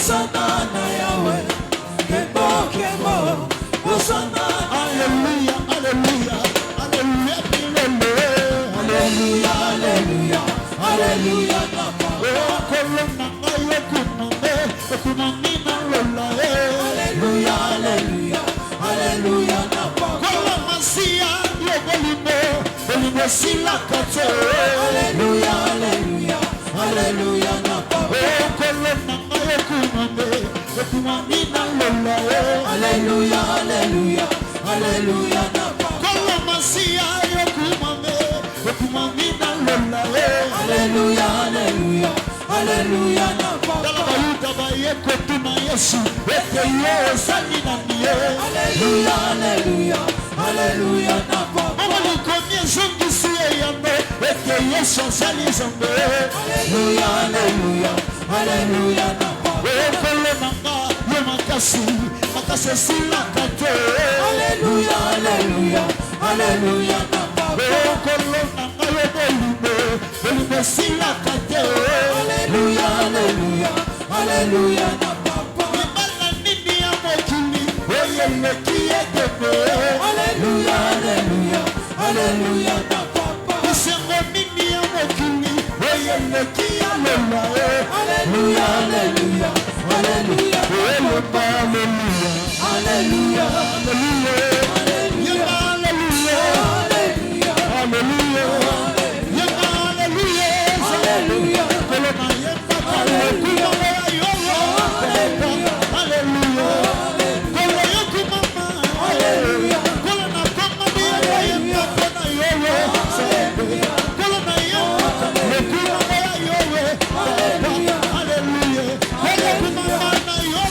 Hosanna na Yahweh. Kemo, kemo. Hosanna. Hallelujah, hallelujah, hallelujah, hallelujah, hallelujah, hallelujah. Oh, kolona ngayo kuname, kunamina lola. Hallelujah, hallelujah, hallelujah. Kola masia yobolimo, bolimo sila kato. Hallelujah, hallelujah, hallelujah. Oh, kolona ngayo kuname, kunamina lola. Hallelujah, hallelujah, hallelujah. Kola masia yokumame, kumamina lola. Hallelujah, hallelujah, hallelujah. Hallelujah, hallelujah, hallelujah. Hallelujah, hallelujah, hallelujah. Hallelujah, hallelujah, hallelujah. Hallelujah, hallelujah, hallelujah. Hallelujah, hallelujah, hallelujah. Hallelujah, hallelujah, hallelujah. Hallelujah,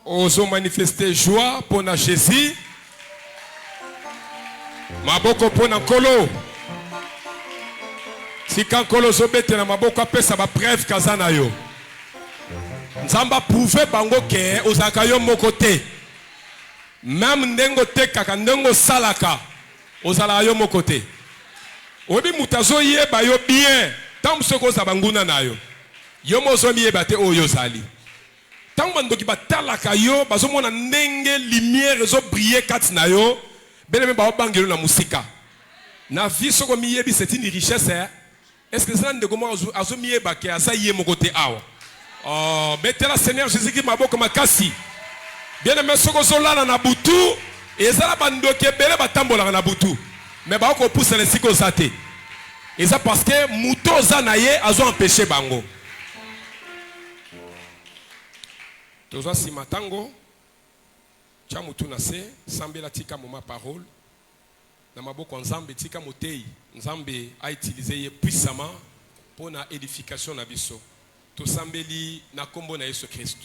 Osons manifester joie pour Jésus. Maboko pour Nkolo. Si quand Nkolo zobete na maboko apesa ba preuve kazana yo. Nzamba prouver bango ke ozaka yo moko te. Même ndengo te kaka ndengo salaka ozala yo moko te. Obi mutazo yeba yo bien. Tant soko za banguna na yo. Yo mozo miyeba te oyo zali. Tant bandoki batalaka yo bazomona ndenge lumière zo briller kati na yo. Beleme ba obangelo na musika. Na vie soko miyebi c'est une richesse. Est-ce que ça ndeko mo azo miyeba ke asa ye moko te awa? Oh, betela Seigneur Jésus-Christ maboko makasi. Bien aimé soko zolala na butu, ezala bandoki ebele batambola na butu. Mais ba ko pousse les siko zate. Et ça parce que muto zanaye azo empêcher bango. Tozo si matango cha mutu na se sambela tika moma parole na maboko nzambe tika motei nzambe a utilisé ye puissamment pour na édification na biso. To sambeli na kombo na Yesu Christ.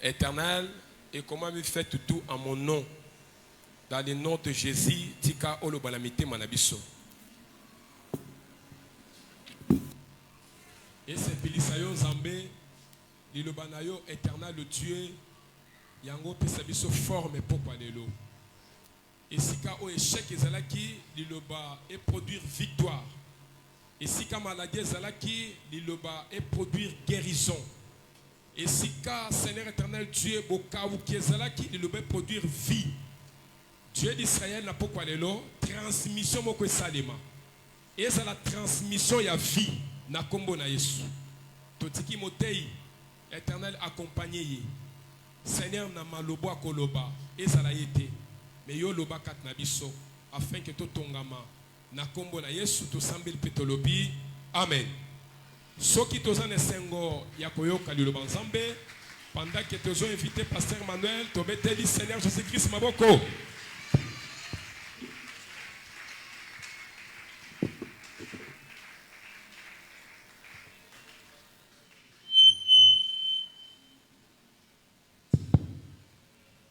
Éternel, et comment me fait tout en mon nom dans le nom de Jésus tika olo balamite manabiso. Et c'est Pilisayo Nzambe Lilobanayo éternel le Dieu yango pesa biso forme pourquoi lelo. Et sika o échec ezalaki liloba et produire victoire. Et sika maladie ezalaki liloba et produire guérison. Et sika Seigneur éternel Dieu boka ou qui ezalaki liloba produire vie. Dieu d'Israël n'a pourquoi lelo transmission moko salema. Et c'est la transmission ya vie na kombo na Yesu. Totiki motei Éternel accompagné. Seigneur na malobo akoloba ezala yete. Mais yo loba kat na biso afin que to tongama na kombo na Yesu to sambel petolobi. Amen. Soki toza na sengo ya koyoka liloba nzambe pendant que tozo invité pasteur Manuel to beteli Seigneur Jésus-Christ maboko.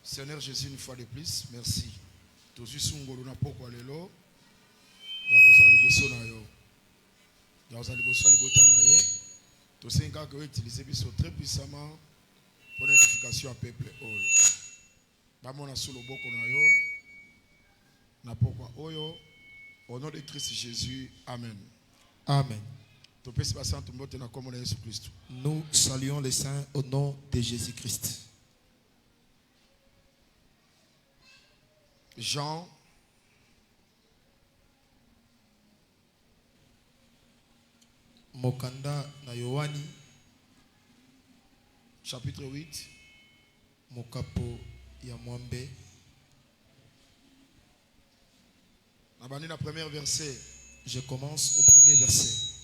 Seigneur Jésus, une fois de plus, merci. Tozu sungolo na poko lelo. Ya kozali boso na yo. Ya kozali boso libota na yo. Tosenga que utiliser biso très puissamment pour l'édification à peuple all. Bamona solo boko na yo. Na poko oyo. Au nom de Christ Jésus. Amen. Amen. Nous saluons les saints au nom de Jésus-Christ. Jean Mokanda na Yohani chapitre 8 Mokapo ya Mwambe abani na premier verset. Je commence au premier verset.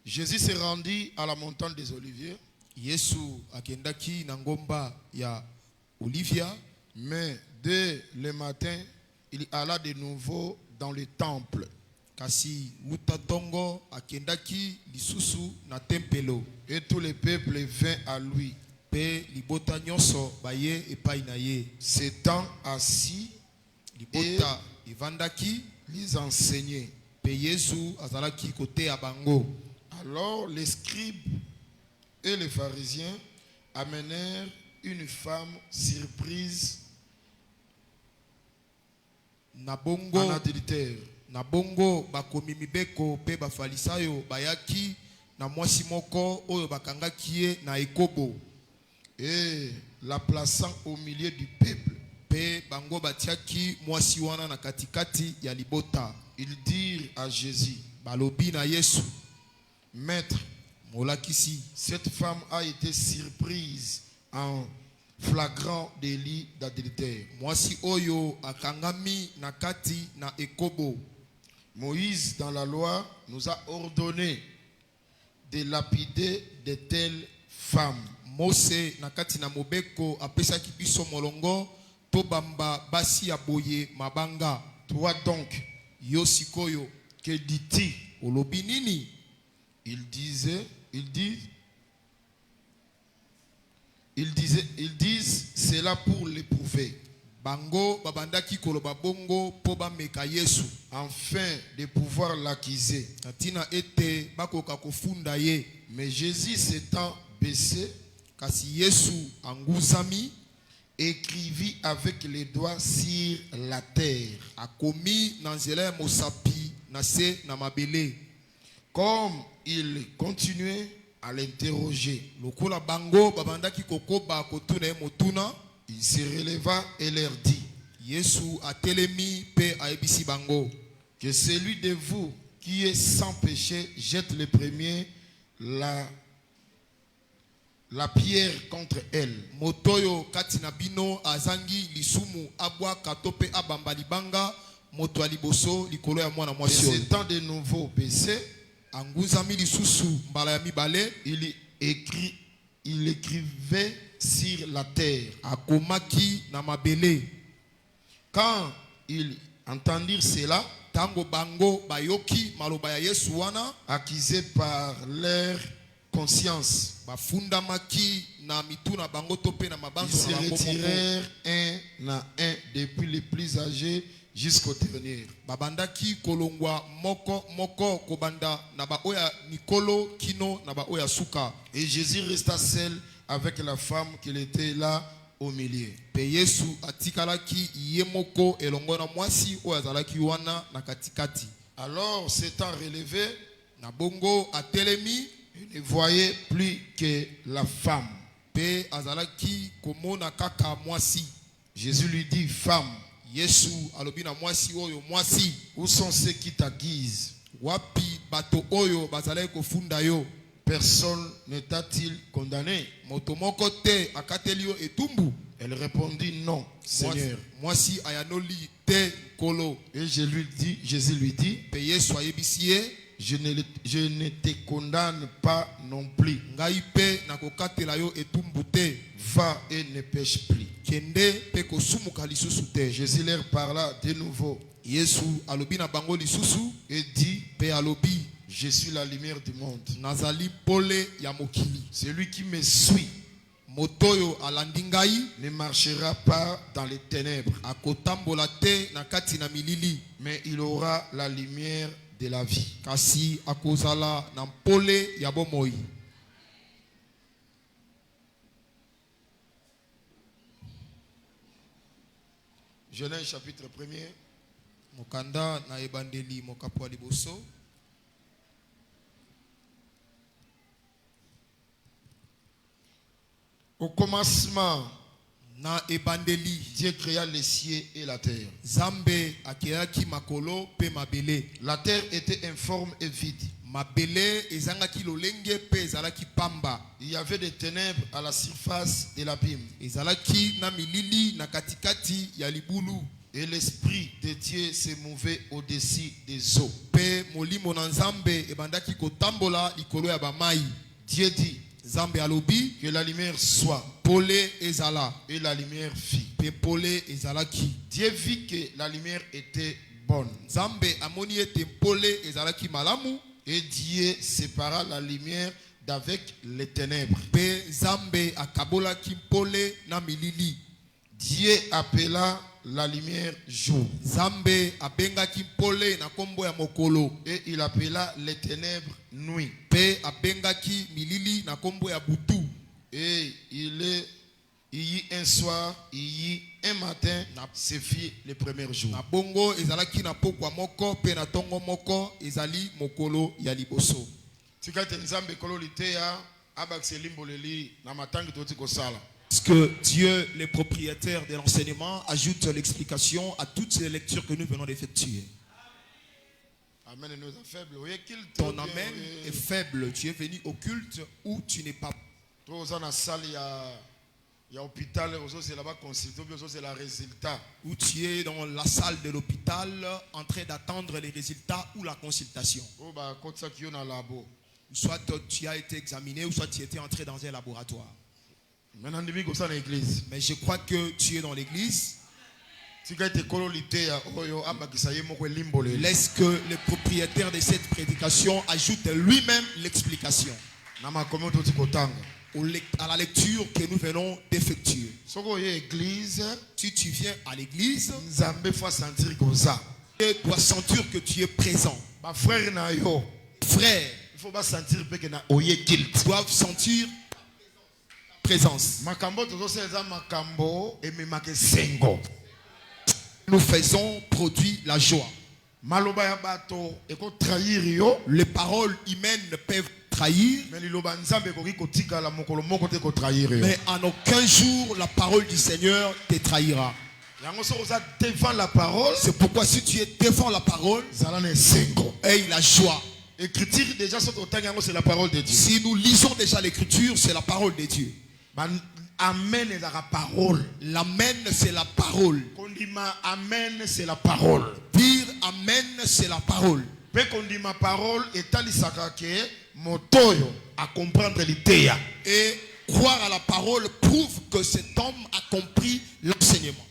Jésus s'est rendu à la montagne des Oliviers. Yesu akendaki na ngomba ya Olivia. Mais dès le matin, il alla de nouveau dans le temple. Kasi utatongo akendaki lisusu na tempelo. Et tout le peuple vint à lui. Pe libota nyonso baye epai na ye. S'étant assis, libota ivandaki les enseignait. Pe Yesu azalaki kote abango. Alors les scribes et les pharisiens amenèrent une femme surprise en adultère. Na bongo bakomi mibeko pe bafalisayo bayaki na mwasi moko oyo bakangaki ye na ekobo. Et la plaçant au milieu du peuple. Pe bango batiaki mwasi wana na katikati ya libota. Ils dirent à Jésus, balobi na Yesu, Maître, molakisi, cette femme a été surprise en flagrant délit d'adultère. Mwasi oyo akangami na kati na ekobo. Moïse dans la loi nous a ordonné de lapider de telles femmes. Mose na kati na mobeko apesaki biso molongo tobamba basi ya boye mabanga. Toi donc, Yo sikoyo que dit-il? olobi nini? Ils disent, cela pour l'éprouver, Bango babandaki koloba bongo po bameka Yesu afin de pouvoir l'accuser. natina ete bakoka kofunda ye. Mais Jésus s'étant baissé, Kasi Yesu anguzami écrivit avec les doigts sur la terre. akomi na nzela ya mosapi na se na mabele. Comme il continuait à l'interroger, Lokola bango babandaki kokoba kotuna ye motuna, il se releva et leur dit, Yesu atelemi pe aebisi bango que celui de vous qui est sans péché jette le premier la pierre contre elle. motoyo kati na bino azangi lisumu abwaka to pe abamba libanga moto ya liboso likolo ya mwana Et mwasi oyo. s'étant de nouveau baissé, Anguzami lisusu mbala ya mibale il écrivait sur la terre. akomaki na mabele. Quand ils entendirent cela, Tango bango bayoki maloba ya Yesu wana, accusés par leur conscience, bafundamaki na mituna bango to pe na ils mabanzo se na bango moko. retirèrent un à un, depuis les plus âgés jusqu'au dernier. Babandaki kolongwa moko moko kobanda na ba oya mikolo kino na ba oya suka. Et Jésus resta seul avec la femme qui était là au milieu. Pe Yesu atikalaki ye moko elongo na mwasi oyo azalaki wana na katikati. Alors, s'étant relevé, Na bongo atelemi il ne voyait plus que la femme. pe azalaki komona kaka mwasi. Jésus lui dit, femme, Yesu alobi na mwasi oyo, mwasi où sont ceux qui t'accusent? wapi bato oyo bazalaki kofunda yo? Personne ne t'a-t-il condamné? Moto moko te akateli yo etumbu? Elle répondit, non, Seigneur. Mwasi ayanoli te kolo. Et Jésus lui dit, Pe Yesu ayebisi ye, je ne te condamne pas non plus. ngai pe nakokatela yo etumbu te. Va et ne pêche plus. Kende pe kosumuka lisusu te. Jésus leur parla de nouveau Yesu alobi na bango lisusu et dit, pe alobi, je suis la lumière du monde. nazali pole ya mokili. Celui qui me suit Motoyo alandi ngai ne marchera pas dans les ténèbres, akotambola te na kati na milili, mais il aura la lumière de la vie. kasi akozala na pole ya bomoi. Genèse chapitre 1er. Mokanda na ebandeli mokapo ya liboso. Au commencement, Na ebandeli Dieu créa les cieux et la terre. Zambe akeaki makolo pe mabele. La terre était informe et vide. Mabele ezangaki lolenge pe ezalaki pamba. Il y avait des ténèbres à la surface de l'abîme. Ezalaki na milili na katikati ya libulu. Et l'esprit de Dieu se mouvait au-dessus des eaux. Pe molimo na Nzambe ebandaki kotambola likolo ya bamai. Dieu dit, Zambe alobi, que la lumière soit. pole ezala. Et la lumière fit. Pe pole ezalaki. Dieu vit que la lumière était bonne. Nzambe amoni ete pole ezalaki malamu. Et Dieu sépara la lumière d'avec les ténèbres. Pe Zambe akabolaki pole na milili. Dieu appela la lumière jour. Zambe abengaki pole na kombo ya mokolo. Et il appela les ténèbres nuit. Pe abengaki milili na kombo ya butu. Et il y un soir, il y un matin, se fit le premier jour. Na bongo ezalaki na pokwa moko pe na tongo moko ezali mokolo ya liboso. Tikate nzambe kolo litea abakse limboleli na matangi toti kosala. Parce que Dieu, le propriétaire de l'enseignement, ajoute l'explication à toutes ces lectures que nous venons d'effectuer. Amen. Nous sommes faibles. Ton amen est faible. Tu es venu au culte où tu n'es pas. Où tu es dans la salle de l'hôpital en train d'attendre les résultats ou la consultation. Ou Soit tu as été examiné ou soit tu étais entré dans un laboratoire. Maintenant, on dit que ça dans l'église. Mais je crois que tu es dans l'église. Laisse que le propriétaire de cette prédication ajoute lui-même l'explication à la lecture que nous venons d'effectuer. Si tu viens à l'église, tu dois sentir que tu es présent. Frère, ils doivent sentir présence. Nous faisons produire la joie. Les paroles humaines peuvent trahir, mais en aucun jour la parole du Seigneur te trahira. C'est pourquoi si tu es devant la parole, aie la joie. C'est la parole de Dieu. Si nous lisons déjà l'écriture, c'est la parole de Dieu. Amen est la parole. L'amen c'est la parole. Amen c'est la parole. Dire amen c'est la parole. Pe kondima parole etalisaka ke motoyo à comprendre l'idée. Et croire à la parole prouve que cet homme a compris l'enseignement.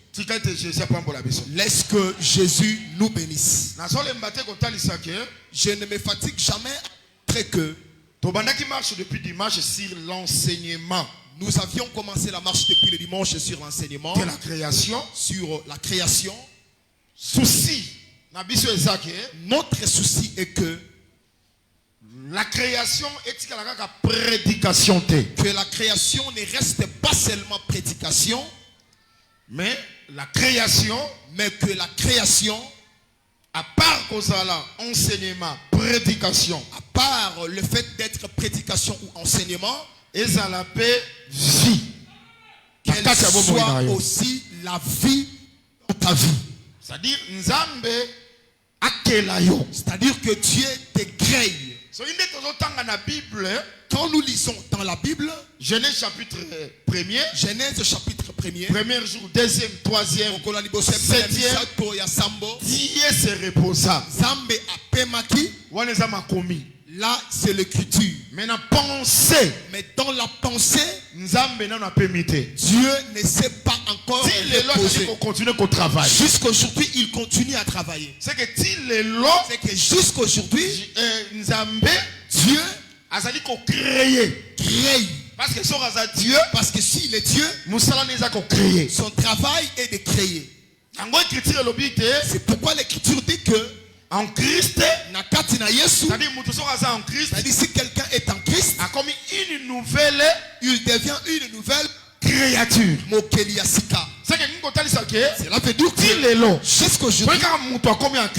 Laisse que Jésus nous bénisse. Je ne me fatigue jamais après que marche depuis dimanche sur l'enseignement. Nous avions commencé la marche depuis le dimanche sur l'enseignement de la création. Sur la création. Souci. Notre souci est que la création est prédication. Que la création ne reste pas seulement prédication, mais la création, que la création, à part enseignement, prédication, à part le fait d'être prédication ou enseignement, et ça la paix vie. Qu'elle soit aussi la vie dans ta vie. C'est-à-dire, c'est-à-dire que Dieu te crée. Quand nous lisons dans la Bible, Genèse chapitre 1er, Genèse chapitre 1er, premier jour, deuxième, troisième, septième, Dieu se reposa. Là, c'est l'écriture. Mais dans la pensée, Dieu ne sait pas encore reposer. Jusqu'aujourd'hui, il continue à travailler. C'est que jusqu'aujourd'hui, Dieu a créé. Parce que s'il est Dieu, son travail est de créer. C'est pourquoi l'écriture dit que en Christ, c'est-à-dire si quelqu'un est en Christ, il devient une nouvelle créature. Cela veut dire que jusqu'aujourd'hui,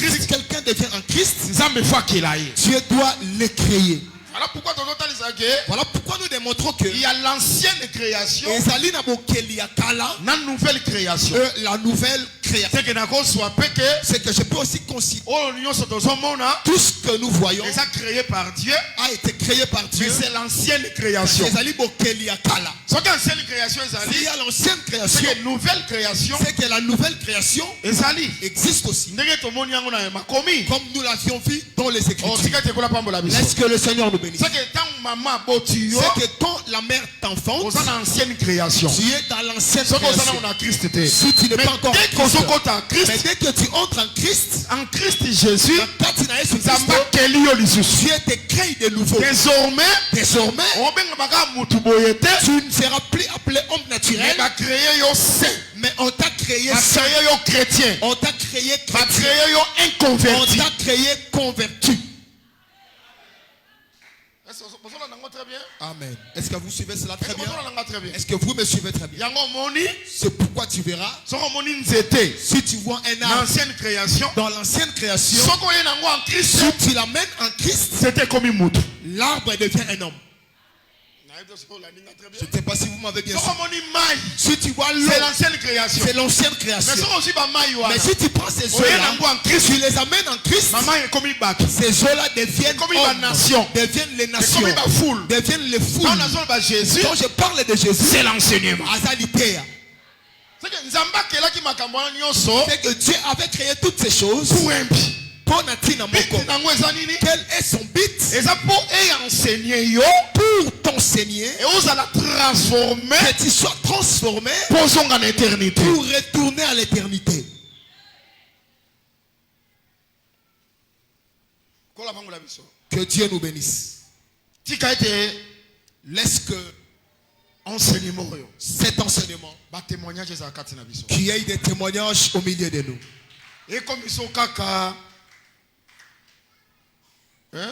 si quelqu'un devient en Christ, Dieu doit le créer. Voilà pourquoi nous démontrons que il y a l'ancienne création et la nouvelle création. La nouvelle création. C'est que je peux aussi considérer tout ce que nous voyons créé par Dieu a été créé par Dieu. Mais c'est l'ancienne création. Il y a l'ancienne création, c'est que nouvelle création. C'est que la nouvelle création existe aussi. Comme nous l'avions vu dans les Écritures. Est-ce que le Seigneur nous bénisse? C'est que quand la mère t'enfante, tu es dans l'ancienne création. Si tu n'es pas encore en Christ, mais dès que tu entres en Christ Jésus, Dieu te crée de nouveau. Désormais, tu ne seras plus appelé homme naturel, mais on t'a créé chrétien. On t'a créé inconverti. On t'a créé converti. Amen. Est-ce que vous suivez cela très bien? Est-ce que vous me suivez très bien? C'est pourquoi tu verras, si tu vois un arbre dans l'ancienne création, si tu l'amènes en Christ, c'était comme une moutre. L'arbre devient un homme. Je ne sais pas si vous m'avez bien suivi. Si tu vois l'eau, c'est l'ancienne création. C'est l'ancienne création. Mais si tu prends ces eaux-là, tu les amènes en Christ, ces eaux-là deviennent deviennent les nations, deviennent les foules. Quand je parle de Jésus, c'est l'enseignement. C'est que Dieu avait créé toutes ces choses Quel est son but? Pour t'enseigner. Et on va la transformer. Que tu sois transformé. Posons en éternité. Pour retourner à l'éternité. Que Dieu nous bénisse. Laisse que cet enseignement qu'il y ait des témoignages au milieu de nous. Et comme ils sont caca, qu'il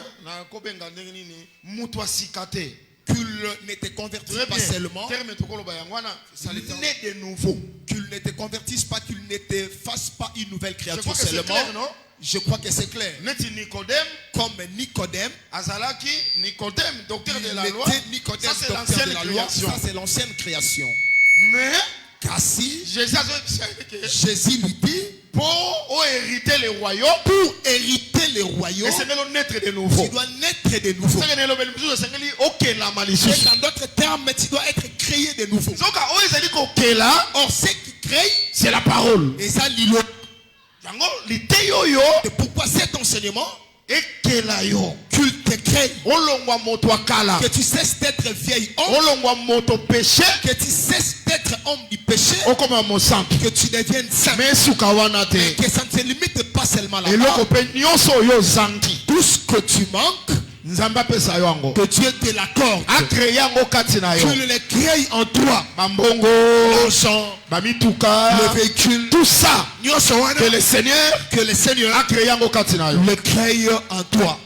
ne te convertisse pas seulement, qu'il ne te convertisse pas, qu'il ne te fasse pas une nouvelle créature seulement. Je crois que c'est clair. Comme Nicodème, Nicodème, docteur de la loi. Nicodème, docteur de la loi. Ça, c'est l'ancienne création. Mais, Cassie, Jésus lui dit, pour hériter le royaume, tu dois naître de nouveau. Dans d'autres termes, tu dois être créé de nouveau. Or, ce qui crée, c'est la parole. Et ça, l'îlot. Et pourquoi cet enseignement? Qu'il te crée, que tu cesses d'être vieil homme, que tu cesses d'être homme du péché, que tu deviennes saint, et que ça ne se limite pas seulement là-bas. Tout ce que tu manques, que Dieu te l'accorde, qu'il le crée en toi, l'argent, le véhicule, tout ça, que le Seigneur a créé le crée en toi.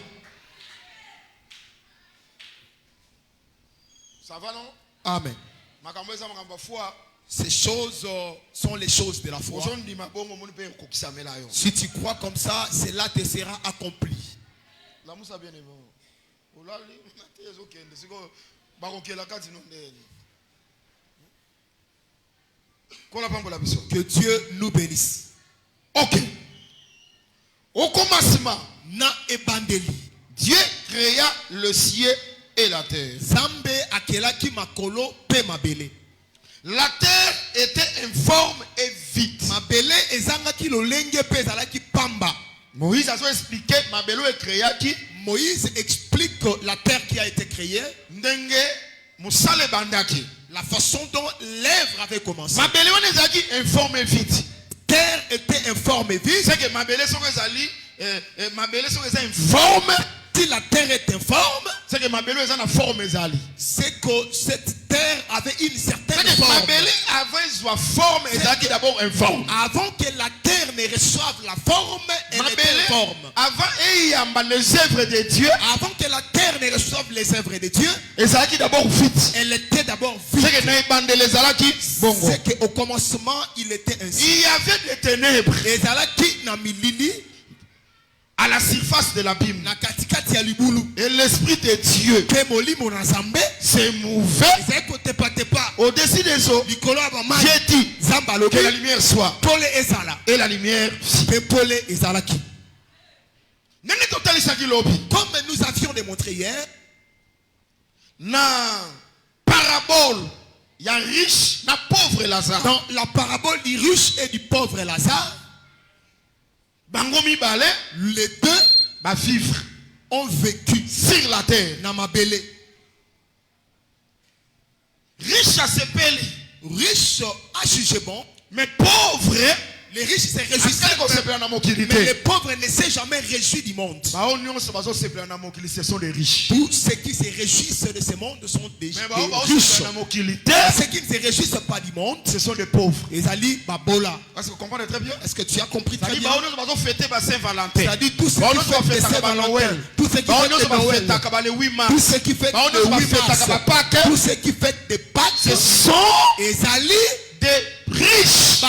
Ça va, non? Amen. Ces choses sont les choses de la foi. Si tu crois comme ça, cela te sera accompli. Que Dieu nous bénisse. Ok. Au commencement, Dieu créa le ciel et la terre. La terre était informe et vide. Moïse a expliqué Moïse explique la terre qui a été créée, la façon dont l'œuvre avait commencé. Informe et vide. Terre était informe et vide. C'est que informe. Si la terre est informe, c'est que c'est que cette terre avait une certaine forme. Avant que la terre ne reçoive la forme, elle était informe. Avant les œuvres de Dieu, avant que la terre ne reçoive les œuvres de Dieu, elle était d'abord vide. C'est qu'au commencement, il était ainsi. Il y avait des ténèbres. À la surface de l'abîme. Et l'esprit de Dieu s'est mouvé au-dessus des eaux. J'ai dit que la lumière soit. Et la lumière comme nous avions démontré hier, parabole, il y a riche, il y a pauvre Lazare. Dans la parabole du riche et du pauvre Lazare, les deux vivre ont vécu sur la terre. Riche à Sepeli, riche à juger bon, mais pauvre, les riches se réjouissent, mais les pauvres ne s'est jamais réjoui du monde. Ce sont des riches. Tous ceux qui se réjouissent de ce monde sont des riches. Ceux qui ne se réjouissent pas du monde, ce sont des pauvres. Est-ce que vous comprenez très bien? Est-ce que tu as compris très bien? C'est-à-dire tous ceux qui fêtent Saint-Valentin, tous ceux qui fêtent Noël, tous ceux qui fêtent le 8 mars, tous ceux qui fêtent des Pâques, ce sont des riches.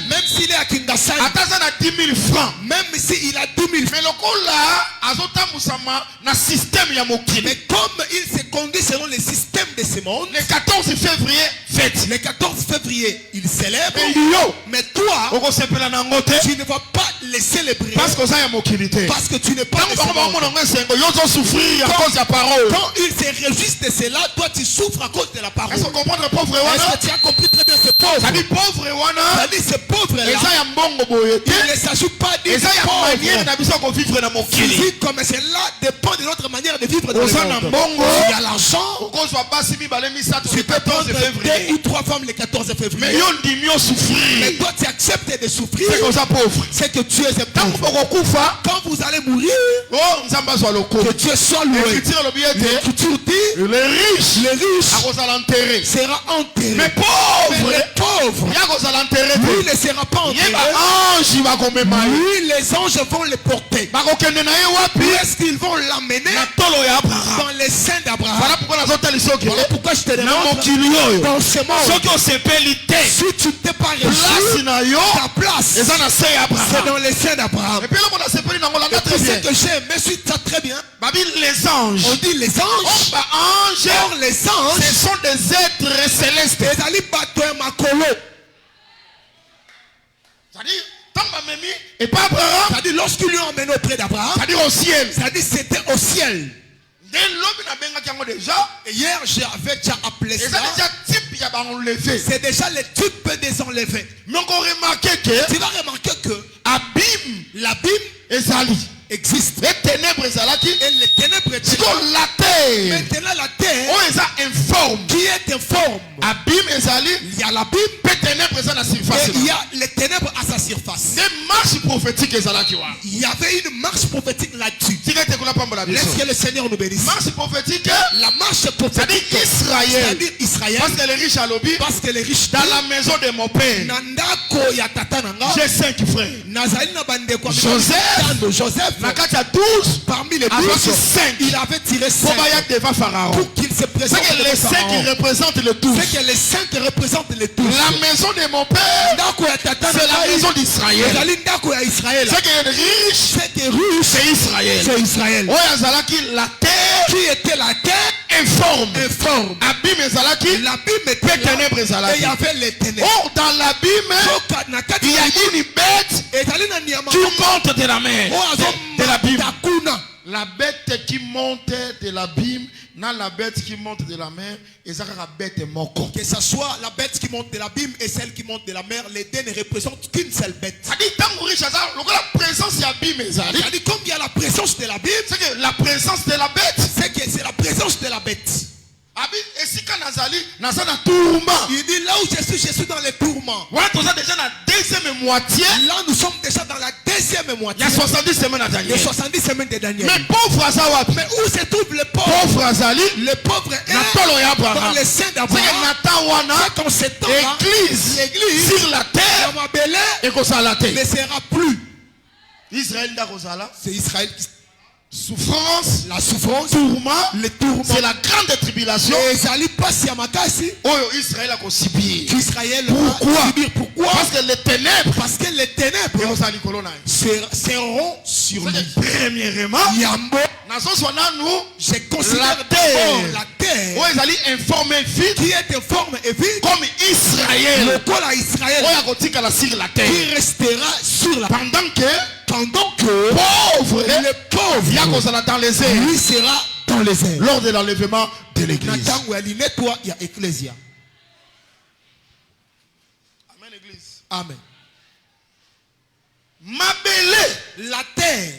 Même s'il est à Kingasani, 10 000 francs, même s'il a 10 000 francs, mais comme il se conduit selon le système de ce monde, le 14 février, fête. Le 14 février, il célèbre. Mais toi, tu ne vas pas les célébrer. Parce que tu n'es pas souffrir à cause de la parole. Quand ils se réjouissent de cela, toi tu souffres à cause de la parole. Est-ce que tu as compris très bien ce c'est pauvre. Ça dit pauvre wana. Ça dit c'est pauvre là. Et ça y a mbongo boye. Il ne s'agit pas de Et ça y a manière pauvre. d'habiter qu'on vivre dans mon kili. Physique comme cela dépend de notre manière de vivre dans le monde. mbongo. Il y a l'argent. Qu'on soit pas si mi balemi ça Tu peux prendre 2 février. ou 3 femmes le 14 Mais février. yon di mio Mais souffrir. toi tu acceptes de souffrir. C'est comme ça pauvre. C'est que tu es un Tant pauvre. qu'on kufa. Quand vous allez mourir, Oh, nzamba soit le que Dieu soit loué. L'écriture le billet. L'écriture dit, Les riches. les riches À cause de l'enterrer. sera enterré. Mais pauvre. Mais les pauvres, Il y a cause de l'enterrer. lui ne sera pas Il y a enterré. un ange qui va comme maï. Lui, les anges vont le porter. Bakokende na ye Où wapi? est-ce qu'ils vont l'amener? Na tolo ya Abraham. Dans les seins d'Abraham. Voilà pourquoi nous avons tel soki. Voilà pourquoi je te Na demande, mokili oyo. dans ce monde, Soki osepeli te. si tu t'es pas Place reçu, na yo. ta place, Eza na se ya c'est Abraham. dans les seins d'Abraham. Et puis là on a sepeli na ngolanga Et très puis bien. ce que j'ai aimé, c'est ça très bien. Babi les anges. On dit les anges. Ba ange. Or les anges, Ce sont des êtres célestes. les ali bato ya makolo. C'est-à-dire tant ba memi et pas Abraham. C'est-à-dire lorsqu'ils lui ont emmené auprès d'Abraham, C'est-à-dire au ciel. c'est-à-dire c'était au ciel. Dès l'homme na benga kiango déjà. Et hier, j'avais déjà appelé Et ça ça. déjà type ya ba enlevé. C'est déjà le type des enlevés. Mais on remarqué que Tu vas remarquer que abîme l'abîme ezali. existe. Les ténèbres ezalaki. Et les ténèbres étaient Siko là. la terre. Maintenant la terre Oh eza informe. qui est informe. Abîme ezali. Il y a l'abîme Pe ténèbres eza na surface. et il y a les ténèbres à sa surface. Des marches prophétiques ezalaki wa. Il y avait une marche prophétique là-dessus. Tika te kula pambola biso. Laisse que le Seigneur nous bénisse. Marche prophétique. La marche C'est-à-dire prophétique, Israël. c'est-à-dire Israël, Parce que les riches à lobby. parce que les riches Dans la maison de mon père. Nandako ya tata nanga, J'ai 5 frères. Nazali na bandeko Joseph. Na kati ya 12. parmi les Avec 12, 5. il avait tiré 5 Kobaya devant Pharaon. pour qu'il se présente C'est que les 5 devant qui Pharaon. représentent le 12. C'est que les 5 représentent les 12. La maison de mon père. Ndako ya tata C'est la nanga, maison d'Israël. ezali ndako ya Israël. C'est que les riches. C'est que riche, C'est Israël. c'est Israël. Oya zalaki la terre. Qui était la terre Informe. informe. Abîme ezalaki. L'abîme était Pe là, ténèbres et ezalaki. il y avait les ténèbres. Or dans l'abîme. Soka na kati Il y ya a une bête ezali na nyama qui monte de la mer. oyo De l'abîme. azomata kuna. La bête qui monte de l'abîme, non la bête qui monte de la mer, et ça la bête moko. Que ce soit la bête qui monte de l'abîme et celle qui monte de la mer, les deux ne représentent qu'une seule bête. Ça dit tant que riche ça, la présence de l'abîme est ça. C'est-à-dire comme il y a la présence de l'abîme, C'est que la présence de la bête. c'est que c'est la présence de la bête. Abi et si quand Nazali, Nazana tourment. Il dit là où je suis dans les tourments. Voilà tout ça déjà dans la deuxième moitié. Là nous sommes déjà dans la deuxième Il y moitié. a 70 semaines à Les Daniel. 70 semaines de Daniel. Mais pauvre Azawapi. Mais où se trouve le pauvre? Pauvre Azali. Le pauvre est Natolo ya dans Abraham. les seins C'est que d'Abraham. Nathan Wana. C'est en ce temps-là, Église. l'église Sur la terre. dans ma belle Et qu'on s'en la terre. ne sera plus. Israël d'Arosala. C'est Israël qui Souffrance. la souffrance, Tourment. le tourment. C'est la grande tribulation. Et ezali pasi ya makasi Oyo Israël a subir. qu'Israël Pourquoi? va subir. Pourquoi? Parce que les ténèbres. Parce que les ténèbres Et on s'en colonna. seront sur lui. Premièrement, Yambo, Nazo Swana nous. je considère La terre. d'abord la terre Oyo Zali informé vite. qui est informe et vide, Comme Israël. le col à Israël Oyo Akotika la sur la terre. qui restera sur la Pendant que pendant que pauvre. le pauvre Yakozala dans les airs. lui sera dans les airs. Lors de l'enlèvement de l'église. Natango ya linetwa ya ecclesia. Amen, église. Amen. Mabele. La terre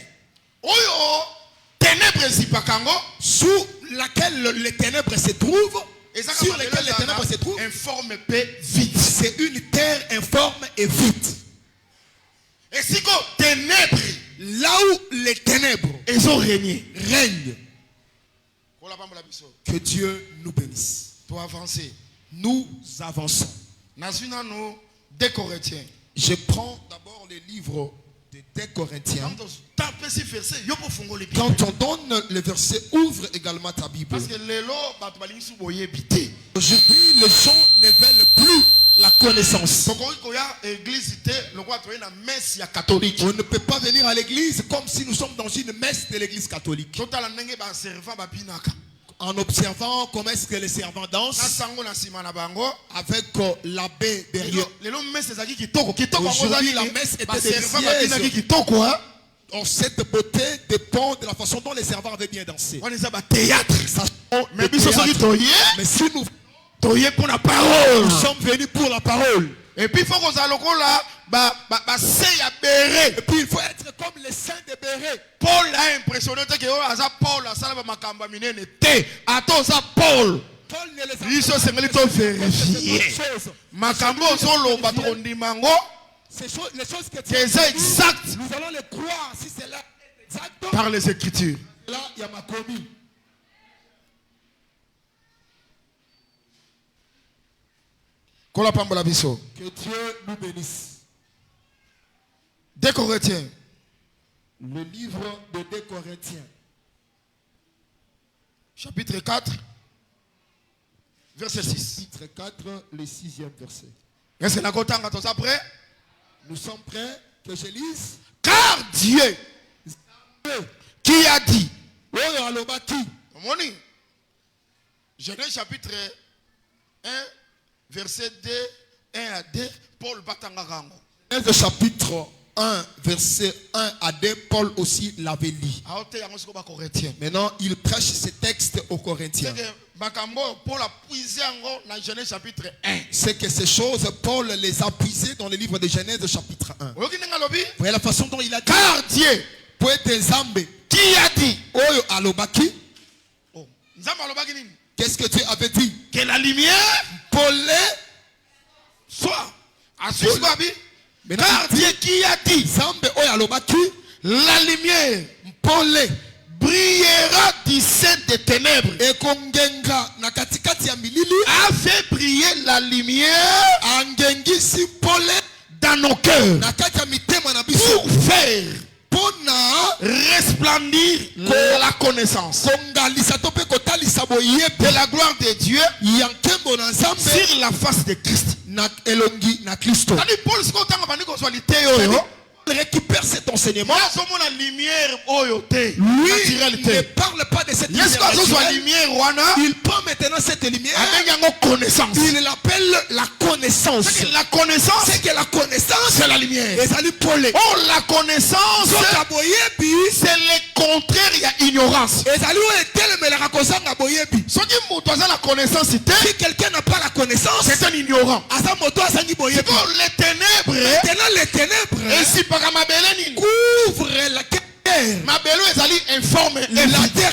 Oyo. Ténèbres zipakango. sous laquelle les ténèbres se trouvent, Et ça, sur lesquelles les ténèbres se trouvent, informe paix vite. c'est une terre informe et vide. Et si quoi ténèbres. Là où les ténèbres Ils ont régné. règnent, que Dieu nous bénisse. Pour avancer. Nous avançons. Nazuna nous 2 Corinthiens. Je prends d'abord les livres de 2 Corinthiens. Quand on donne le verset, ouvre également ta Bible. Parce que lelo batbalingi boye bité. Aujourd'hui, les gens ne veulent plus la connaissance. Catholique. On ne peut pas venir à l'église comme si nous sommes dans une messe de l'église catholique. En observant comment est-ce que les servants dansent avec l'abbé derrière. Aujourd'hui, la messe était délicieuse. Or, cette beauté dépend de la façon dont les servants avaient bien dansé. Mais Mais si nous toye pour la parole. Nous sommes venus pour la parole. Et puis il faut qu'on s'alloque là, Et puis il faut être comme les saints de Béret. Paul a impressionné que Paul a salva makamba minene te. Attends ça Paul. Paul ne les a Ils sont vérifiés. Makambo solo batrondi mango. Les choses que tu C'est exact. nous allons les croire si c'est là exact. Par les Écritures. Là, il y a ma commis. Que Dieu nous bénisse. 2 Corinthiens. Le livre de 2 Corinthiens. Chapitre 4. Verset 6. Chapitre 4, le 6e verset. Est-ce que nous sommes prêts? Nous sommes prêts que je lise. Car Dieu qui a dit. Genèse chapitre 1, verset 2, 1 à 2, Paul Batangarango. Genèse chapitre 1, verset 1 à 2, Paul aussi l'avait lu. Maintenant, il prêche ce texte aux Corinthiens. C'est que ces choses, Paul les a puisées dans le livre de Genèse chapitre 1. Vous voyez la façon dont il a dit. Car Dieu qui a dit Oyo alobaki. Qu'est-ce que Dieu avait dit? Que la lumière Paul soit. Car Dieu qui a dit la lumière Paul brillera du sein des ténèbres. A fait briller la lumière dans nos cœurs pour faire resplendir la connaissance de la gloire de Dieu sur la face de Christ. Il récupère cet enseignement. Lui ne parle pas de cette lumière. Il prend maintenant cette lumière. Il l'appelle la connaissance. La connaissance, c'est que la connaissance, c'est la lumière. Oh, la connaissance, c'est le contraire, il y a ignorance. Si quelqu'un n'a pas la connaissance, c'est un ignorant. Les ténèbres couvre la terre. La terre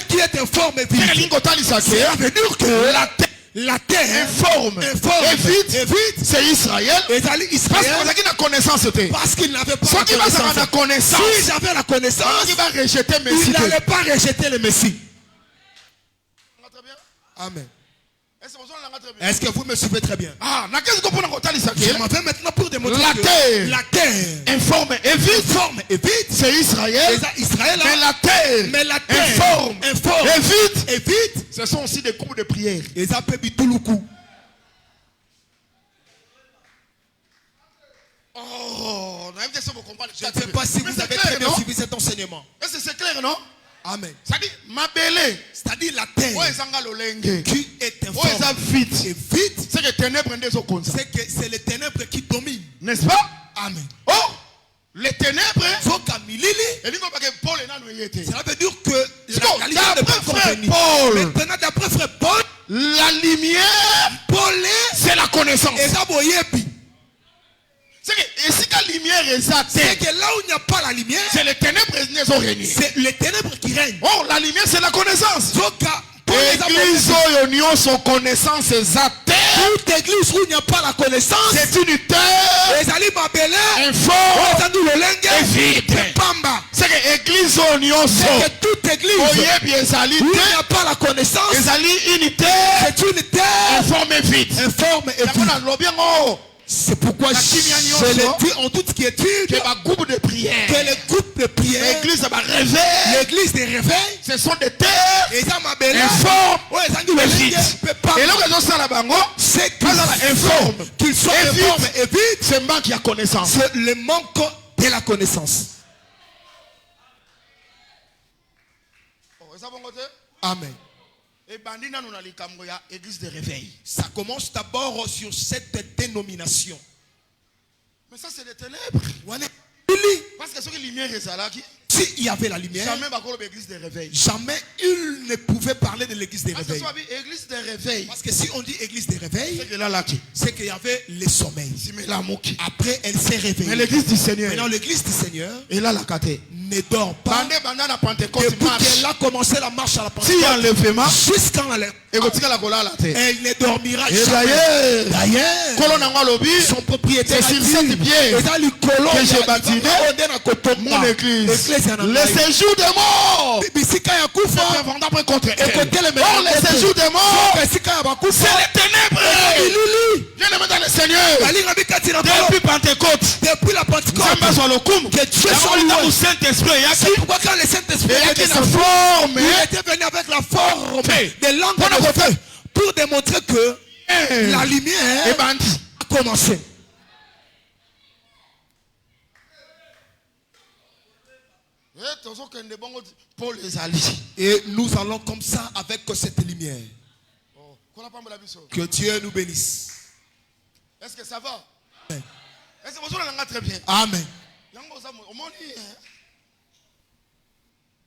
qui est informe et vide. Ça veut dire que la terre informe et vide, c'est Israël. Parce qu'il n'avait pas la connaissance. Si j'avais la connaissance, il n'allait pas rejeter le Messie. Amen. Est-ce que vous me suivez très bien? Je m'en vais maintenant pour démontrer la terre informe et vide, c'est Israël. Mais la terre informe et vide, ce sont aussi des groupes de prière. Oh, je ne sais pas si vous avez très bien suivi cet enseignement. Est-ce que c'est clair, non? Amen. C'est-à-dire la terre qui est informe et vide, c'est que ténèbres c'est les ténèbres qui dominent. N'est-ce pas? Amen. Oh, les ténèbres. Ça veut dire que la lumière ne peut pas venir. Maintenant, d'après frère Paul, la lumière, c'est la connaissance. C'est que la lumière c'est que là où il n'y a pas la lumière, c'est les ténèbres qui ont régné. C'est les ténèbres qui règnent. Oh, la lumière c'est la connaissance. Église où il y a son connaissance toute église où il n'y a pas la connaissance, c'est une terre informe et vide. C'est que église où il y a toute église où il n'y a pas la connaissance, c'est une terre informe et vide. C'est pourquoi je l'ai dit en toute quiétude que les groupes de prière, l'église des réveils, ce sont des terres informes et vides. Et là c'est qu'ils soient informes et vides, c'est le manque de connaissance. C'est le manque de la connaissance. Amen. Église de réveil. Ça commence d'abord sur cette dénomination. Mais ça c'est les ténèbres. Parce que ce que la lumière est là, si s'il y avait la lumière, jamais l'église de réveil. jamais il ne pouvait parler de l'église des Parce que réveils. église de réveil. Parce que si on dit église des réveils, C'est c'est qu'il y avait les sommeils. la moquille. Après, elle s'est réveillée. Mais l'église du Seigneur. Maintenant, l'église du Seigneur Et là, la caté. ne dort pas. Pendant la Pentecôte, Depuis marche. qu'elle a commencé la marche à la Si il y a Pentecôte, enlèvement, jusqu'en la et vous tirez la cola à la tête. elle ne dormira Et jamais. d'ailleurs, D'ailleurs, son propriétaire c'est a sur dit, 7 pieds et dans le colon, que j'ai il va bâti mon mon église. Le Le séjour des morts. bisika ya kufa D'après contre elle. ekotele Or, le séjour des morts, bisika ya c'est bakufa les ténèbres. ilili Viens dans le Seigneur. balinga bikati na kolo Depuis Pentecôte. depuis la Pentecôte Samba soit le cum. que Dieu soit Dans loué. le Saint-Esprit, C'est pourquoi quand le Saint-Esprit Et était qui dans se vous, forme, il était venu avec la forme des langues de feu pour démontrer que la et lumière bandit. a commencé. Paul les alliés. Et nous allons comme ça avec cette lumière. Que Dieu nous bénisse. Est-ce que ça va? Amen. Est-ce que vous avez très bien? Amen.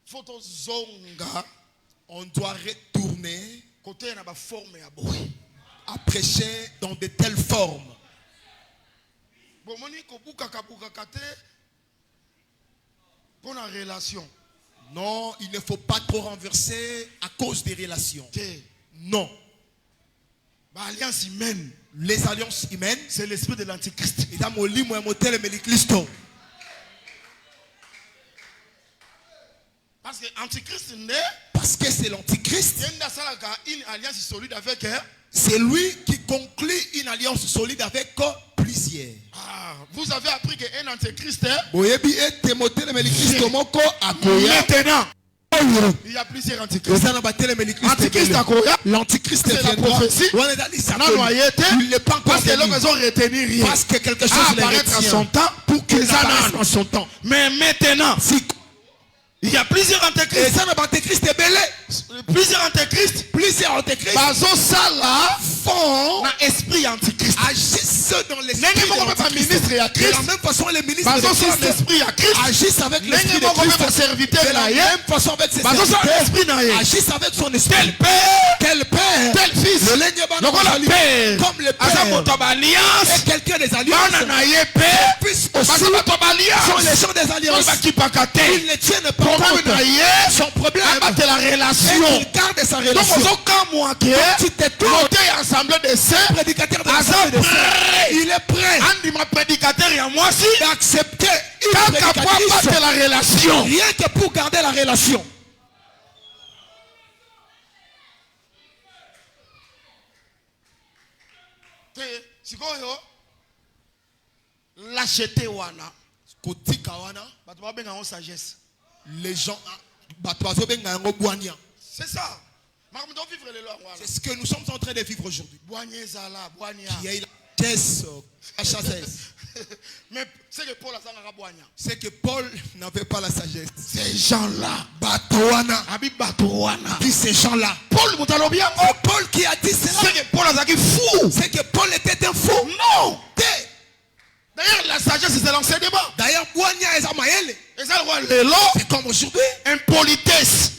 Photo zonga. On doit retourner Côté na ba forme ya boy. à prêcher dans de telles formes. Bon moni ko buka kabuka kate. Pour la relation. Non, il ne faut pas trop renverser à cause des relations. Non. Bah, alliance humaine. Les alliances humaines, C'est l'esprit de l'antichrist. et dans mon lit, moi, mon tel, mais les Christos. Parce que l'antichrist n'est Parce que c'est l'antichrist. une alliance solide avec elle. C'est lui qui conclut une alliance solide avec plusieurs. Ah, vous avez appris qu'un antichrist est. Boyebi et Timothée, mais les Christos, moko, akoya. Maintenant, il y a plusieurs antichrists. Antichrist akoya. L'antichrist C'est la prophétie. Non, noyé, il n'est pas encore parce que l'homme venu. ils ont retenu rien. Parce que quelque chose À les apparaître à retient. son temps pour que ça apparaisse n'en en son temps. Mais maintenant, Si il y a plusieurs et antichrists. ça, l'antichrist est belé. Plusieurs antichrists. Plusieurs antichrists Bazo ça là. font, Dans esprit antichrist. agissent dans l'esprit N'est-ce de pas l'antichrist. ministre et à De Christ. la même façon, les ministres Bazo de ça Christ l'esprit à Christ. agissent avec l'esprit de N'est-ce pas Christ. serviteur De la là. même façon avec ses Bazo ça serviteurs l'esprit là. agissent avec son esprit. Tel père. Quel père, Tel fils. le lègue Donc on l'appelle. comme le Asa père moto alliance. et quelqu'un des alliances On a yé père. puisse Parce aussi que moto sont les alliance. gens des On alliances. va qui pas cater. Ils ne tiennent pas Pourquoi compte on a yé? son problème Abattre la et relation. qu'il garde sa Donc relation. on quand moi qui Tu te tournes, monter ensemble de saints. prédicateur de Asa l'Assemblée de Saints, prêt. il est prêt Andi ma prédicateur et à moi aussi. d'accepter une Quand qu'à pas prédicatrice battre la relation. rien que pour garder la relation. Sikoyo. Lâcheté wana. Kotika wana, Bato ba benga en sagesse. les gens bato bazobenga yango bwania. C'est ça. Makambo to vivre le wana. C'est ce que nous sommes en train de vivre aujourd'hui. Boigné zala, boigna. Il y a eu la chasse, la chassesse. Mais c'est que Paul a sangara boigna. C'est que Paul n'avait pas la sagesse. Ces gens-là. Batoana. Abi bato wana. Puis ces gens-là. Paul Moutalobian. C'est Paul qui a dit cela. C'est que Paul a zaki fou. C'est que Paul était un fou. Non. Té. D'ailleurs, la sagesse, c'est l'enseignement. D'ailleurs, Bwania et Zamaël, Et ça, le lot, c'est comme aujourd'hui. impolitesse,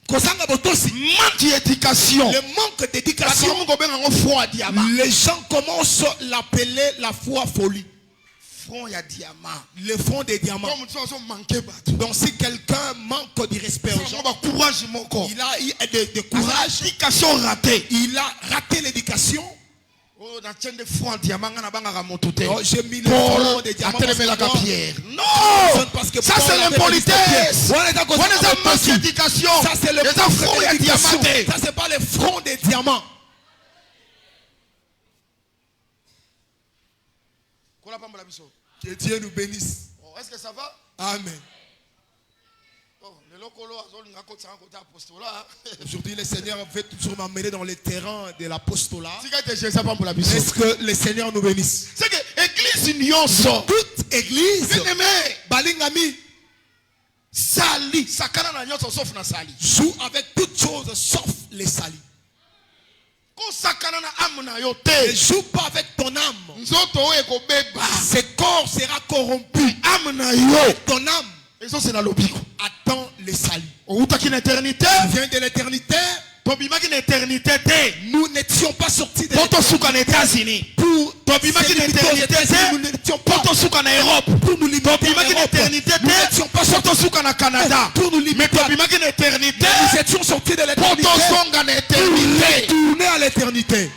Kosanga Botosi. manque d'éducation. Le manque Parce que d'éducation. nous avons un front à diamant. Les gens commencent à l'appeler la foi folie. Front à diamant. Le front des diamants. Comme nous avons manqué bateau. Donc si quelqu'un manque de respect aux gens, Courage, mon corps. il a eu de courage, Éducation ratée. il a raté l'éducation. Oh, dans le de front à diamant, on a banga montoté. Oh, j'ai mis le front Paul des a diamants. télé la parce que pierre. non, Non! parce que Ça, Paul c'est avait l'impolitesse. On est d'accord. On est un manque d'éducation. Ça, c'est le Les manque enfants, il y a d'éducation. diamanté. Ça, c'est pas le front des diamants. Que Dieu nous bénisse. Est-ce que ça va? Amen. Aujourd'hui, le Seigneur veut toujours m'amener dans les terrains de l'apostolat. Est-ce que le Seigneur nous bénisse? C'est que l'église union sort. Toute église, Bien-aimé, balingami, sali, sakana na nyonso sauf na sali. joue avec toutes choses sauf les salis. Ko sakana na âme na yo Ne te. joue pas avec ton âme. Nzoto oyo ekobeba. Ce corps sera corrompu. Âme na yo. Ton âme attend le salut. outaki na éternité Tu viens de l'éternité. tobimaki na éternité te Nous n'étions pas sortis de po l'éternité. tosuka na États-Unis Pour tobimaki na éternité nous te n'étions po pas tosuka na Europe pour nous limiter en tobimaki na Europe. éternité Nous n'étions te pas po sortis tosuka na Canada pour nous mais limiter. tobimaki na éternité Nous étions sortis de po l'éternité tosonga na pour éternité. retourner à l'éternité.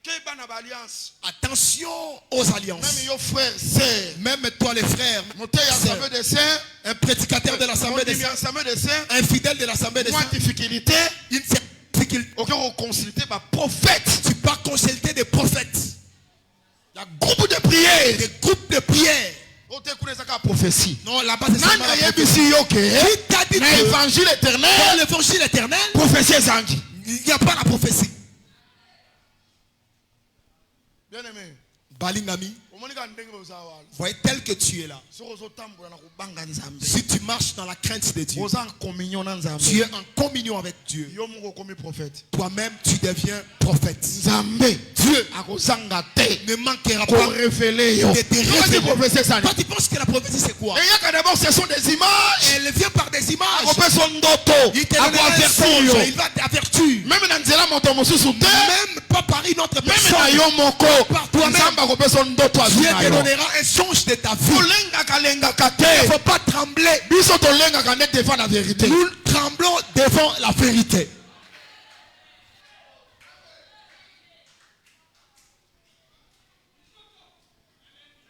Keba na ba alliance Attention aux alliances. même yo frère sœur Même toi les frères, moteur ya assemblée des saints un prédicateur de l'assemblée des mondimi ya saints, assemblée des saints un fidèle de l'assemblée des moi saints, difficulté une certaine difficulté. aucun consulter ba prophète Tu pars consulter des prophètes, ya groupe de prière des groupes de prière. ote kuna ezaka prophétie Non, là-bas c'est nani seulement la prophétie. ayebisi yo ke Qui t'a dit na que évangile dans éternel l'évangile éternel, prophétie ezangi il n'y a pas la prophétie. bien aimé Balingami, omonika ndenge oza wala voyez tel que tu es là. soki ozotambola na kobanga nzambe Si tu marches dans la crainte de Dieu, oza en communion na nzambe tu es en communion avec Dieu. yo moko okomi prophète Toi-même, tu deviens prophète. nzambe Dieu akozanga te ne manquera pas korefele yo de te yokosi révéler. prophétie ezali Toi, tu penses que la prophétie, c'est quoi? eyaka d'abord ce sont des images Elle vient par des images. akopesa ndoto Il te donnera un akoavertir songe. yo Il va t'avertir. meme na nzela moto mosusu te Même pas par une autre meme na personne. yo moko Par toi-même. nzambe akopesa ndoto azwi Dieu na te yo donnera un songe de ta vie. kolengaka Il ne te faut pas trembler. biso tolengaka nde devant la vérité Nous tremblons devant la vérité.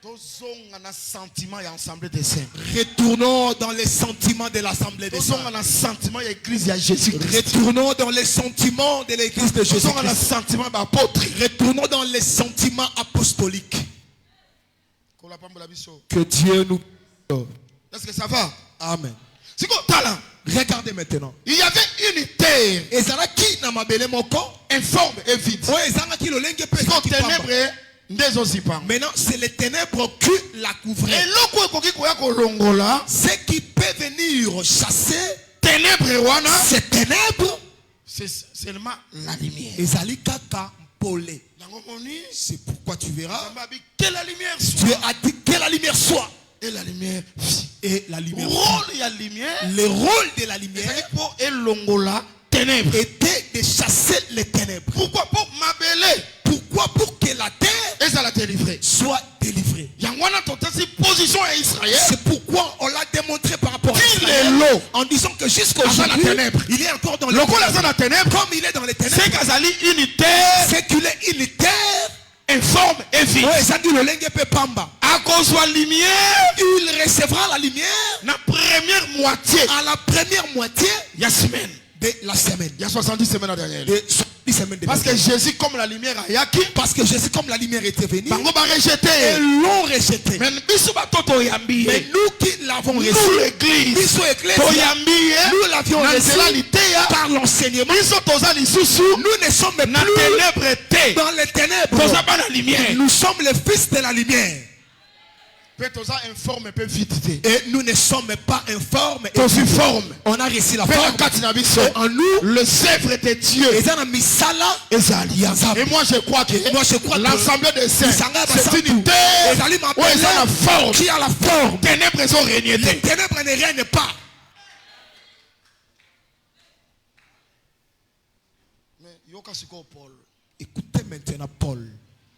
tozonga na sentiment ya assemblée des saints Retournons dans les sentiments de l'Assemblée des tozonga Saints. na sentiment ya église ya jésus christ Retournons dans les sentiments de l'église de tozonga na Jésus-Christ. sentiment ya baapôtre Retournons dans les sentiments apostoliques. kolapambola biso Que Dieu nous... est-ce que ça va Amen. siko tala Regardez maintenant. il y avait une terre Ezalaki na mabele moko. informe et vide Oyo ezalaki lolenge pe siko ezalaki pamba. ténèbre nde ezozipanga Maintenant, c'est les ténèbres qui la couvraient. eloko ekoki koya kolongola Ce qui peut venir chasser ténèbre wana ces ténèbres, c'est seulement la lumière ezali kaka mpole. yango moni C'est pourquoi tu verras, nzambe abi que la lumière Dieu soit a dit que la lumière soit. et la lumière fit Et la lumière. rôle ya lumière Le rôle de la lumière ezali mpo elongola ténèbre était de chasser les ténèbres. pourquoi mpo mabele Pourquoi? Pour que la terre ezala délivré soit délivrée. yango wana totasi position ya israël C'est pourquoi on l'a démontré par rapport à Qu'il Israël, est l'eau. en disant que Dans la jusqu'aujourd'hui, ténèbre. il est encore dans les lokola aza ténèbres. na ténèbre Comme il est dans les ténèbres, c'est qu'azali unitaire c'est qu'il est unitaire. informe et vide Ouais, ça dit le lenge pe pamba. akozwa lumière Il recevra la lumière na première moitié à la première moitié ya semaine de la semaine. ya 70 semaines dernière De 10 semaines de parce que Jésus comme la lumière ayaki Parce que Jésus, comme la lumière était venue, bango ils barejeté l'ont rejeté. mais biso batoto oyambi Mais ye nous qui l'avons reçu, nous l'église Biso Ecclesia, toyambi ye nous l'avions na reçu nzela liteya par l'enseignement. biso toza lisusu Nous ne sommes na plus ténèbre te dans les ténèbres. toza bana lumière Nous sommes les fils de la lumière. mpe toza informe mpe vite te Et nous ne sommes pas informes. Et tozi forme on a reçu la mpe na forme. kati na biso En nous, le sèvre de Dieu et dans la misala, ezali et moi je crois que Moi, je crois que l'assemblée des saints Lisanga c'est Basantu, une terre ezali où eza na forme qui a la forme. ténèbres ezorégné Les te ténèbres ne règnent pas. mais yoka sikoyo Paul Écoutez maintenant Paul.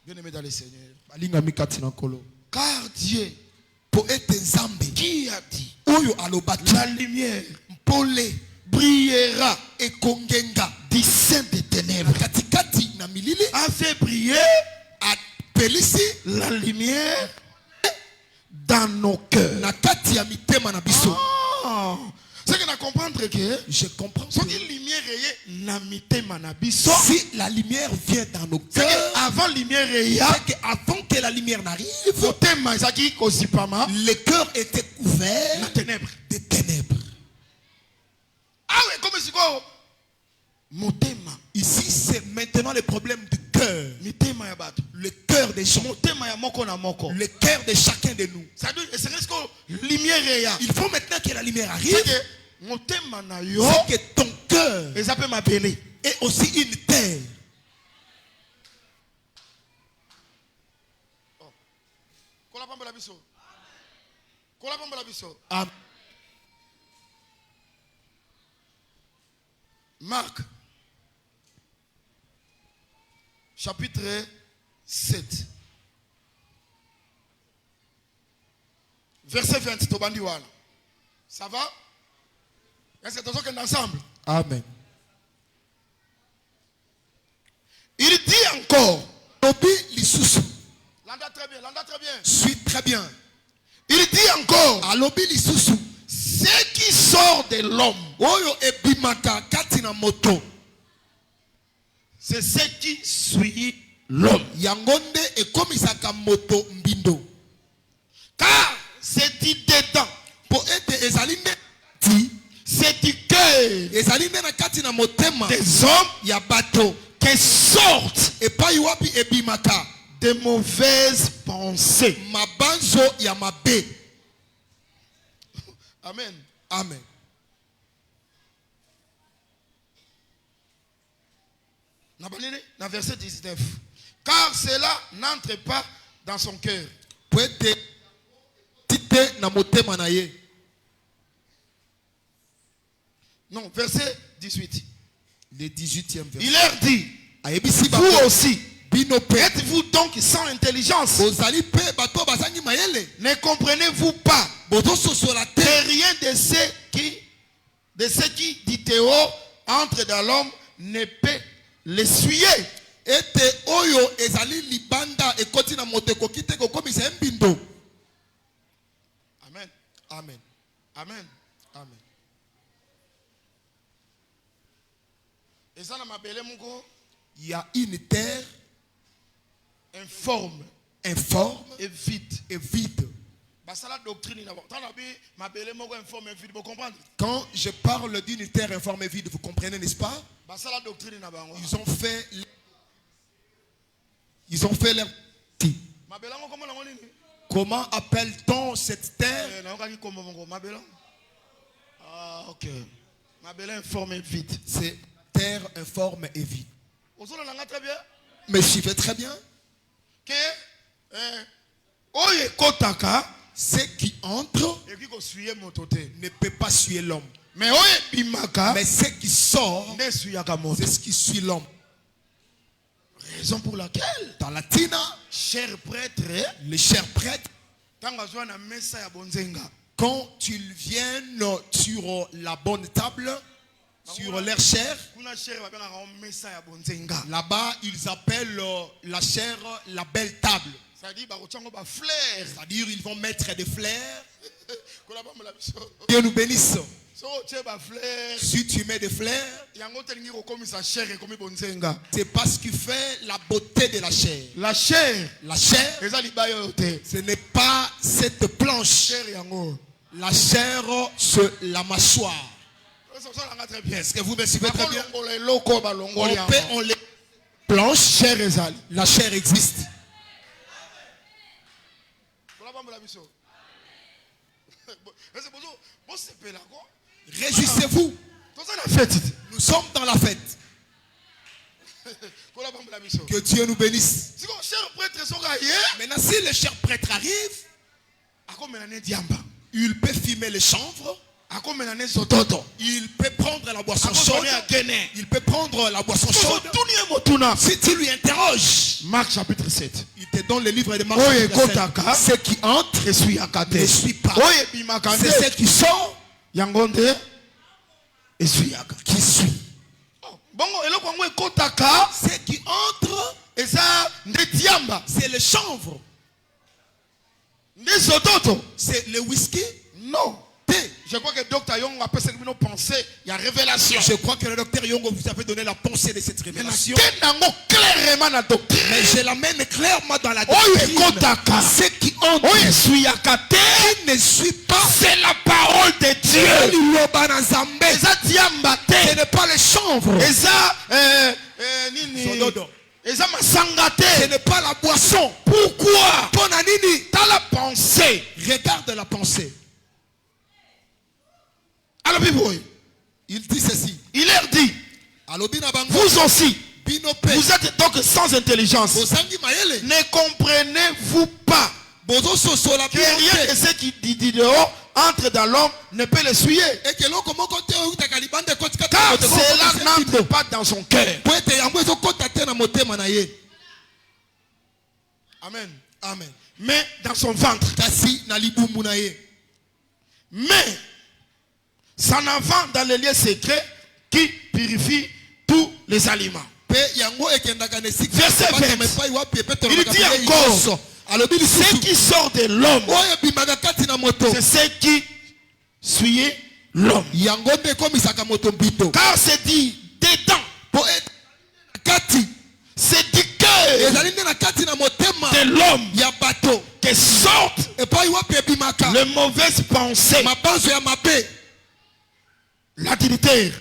bien aimé dans le Seigneur Balingami katina kolo. car Dieu Po ete nzambe qui a dit oyo alobaki la lumière mpole brillera ekongenga du sein des ténèbres katikati na milili a fait briller apelisi la lumière dans nos cœurs na kati ya mitema na biso. Ah, c'est que na comprendre que Je comprends soki que lumière eye na mitema na biso si la lumière vient dans nos c'est que cœurs, avant lumière eya c'est qu'avant que la lumière n'arrive, motema ezalaki kozipama le cœur était couvert na ténèbres de ténèbres. awa ekomi sikoyo motema Ici, c'est maintenant le problème du cœur. mitema ya bato Le cœur des gens. motema ya moko na moko Le cœur de chacun de nous. c'est-à-dire esengeli sikoyo lumière eya Il faut maintenant que la lumière arrive. c'est que motema na yo C'est que ton cœur eza mpe mabele est aussi une terre. Amen. Marc, chapitre 7, verset 20. Ça va? Est-ce que nous sommes ensemble? Amen. Il dit encore. Lobi lisusu. L'anda très bien, l'anda très bien. Suis très bien. Il dit encore. Alobi lisusu. Ce qui sort de l'homme. Oyo ebimaka katina moto. C'est ce qui suit l'homme. Yangonde ekomisaka moto mbindo. Car c'est dit dedans. Pour être ezaline ti. C'est du cœur. Ezaline na katina motema. Des hommes. Ya bato. Qui sortent. Et pas yuapi ebimaka. De mauvaises pensées. Mabanzo ya mabe. Amen. Amen. Dans verset 19. Car cela n'entre pas dans son cœur. Poete tite na motema na ye. Non, verset 18. Le 18e verset. Il leur dit, Vous aussi, êtes-vous donc sans intelligence? Ne comprenez-vous pas que rien de ce qui dit Théo entre dans l'homme ne peut l'essuyer? Amen. Amen. Amen. Amen. Et ça, il y a une terre informe et vide. Quand je parle d'une terre informe et vide, vous comprenez, n'est-ce pas? Ils ont fait leur... Comment appelle-t-on cette terre? Ah, ok. Informe et vide. C'est terre informe et vide. Mais suivez très bien. Ce qui entre ne peut pas suivre l'homme. Mais ce qui sort, c'est ce qui suit l'homme. Raison pour laquelle, dans la tina, cher prêtre, les chers prêtres, quand ils viennent sur la bonne table, sur leur chair, là-bas ils appellent la chair la belle table. C'est-à-dire ils vont mettre des fleurs. Dieu nous bénisse. Si tu mets des fleurs, c'est parce qu'il fait la beauté de la chair. La chair, ce n'est pas cette planche. La chair, c'est la mâchoire. Est-ce que vous me suivez très bien? On les planches, la chair existe. Réjouissez-vous. Nous sommes dans la fête. Que Dieu nous bénisse. Maintenant, si le cher prêtre arrive, il peut fumer les chanvres. Il peut prendre la boisson chaude. Il peut prendre la boisson chaude. Si tu lui interroges, Marc chapitre 7. Il te donne le livre de Marc chapitre 7. Ce qui entre ne suit pas. C'est ce qui sort qui suit. Ce qui entre, c'est le chanvre. C'est le whisky. Non. Je crois que le docteur Yongo a pensé, il y a révélation. Je crois que le docteur Yongo vous avait donné la pensée de cette révélation. Mais je l'amène clairement dans la doctrine. Ce qui entre, qui ne suit pas, c'est la parole de Dieu. Ce n'est pas le chanvre. Ce n'est pas la boisson. Pourquoi? Dans la pensée. Regarde la pensée. Alors, il dit ceci. Il leur dit, vous aussi, vous êtes donc sans intelligence. Ne comprenez-vous pas Que rien de ce qui dit dehors entre dans l'homme ne peut l'essuyer. Car cela n'entre pas dans son cœur. Amen. Amen. Mais dans son ventre. Mais ça en avant dans les lieux secrets qui purifient tous les aliments. Verset 20. Il dit encore, ce qui sort de l'homme, c'est ce qui suit l'homme. Car c'est dit dedans, c'est du cœur de l'homme que sortent les mauvaises pensées, l'adultère,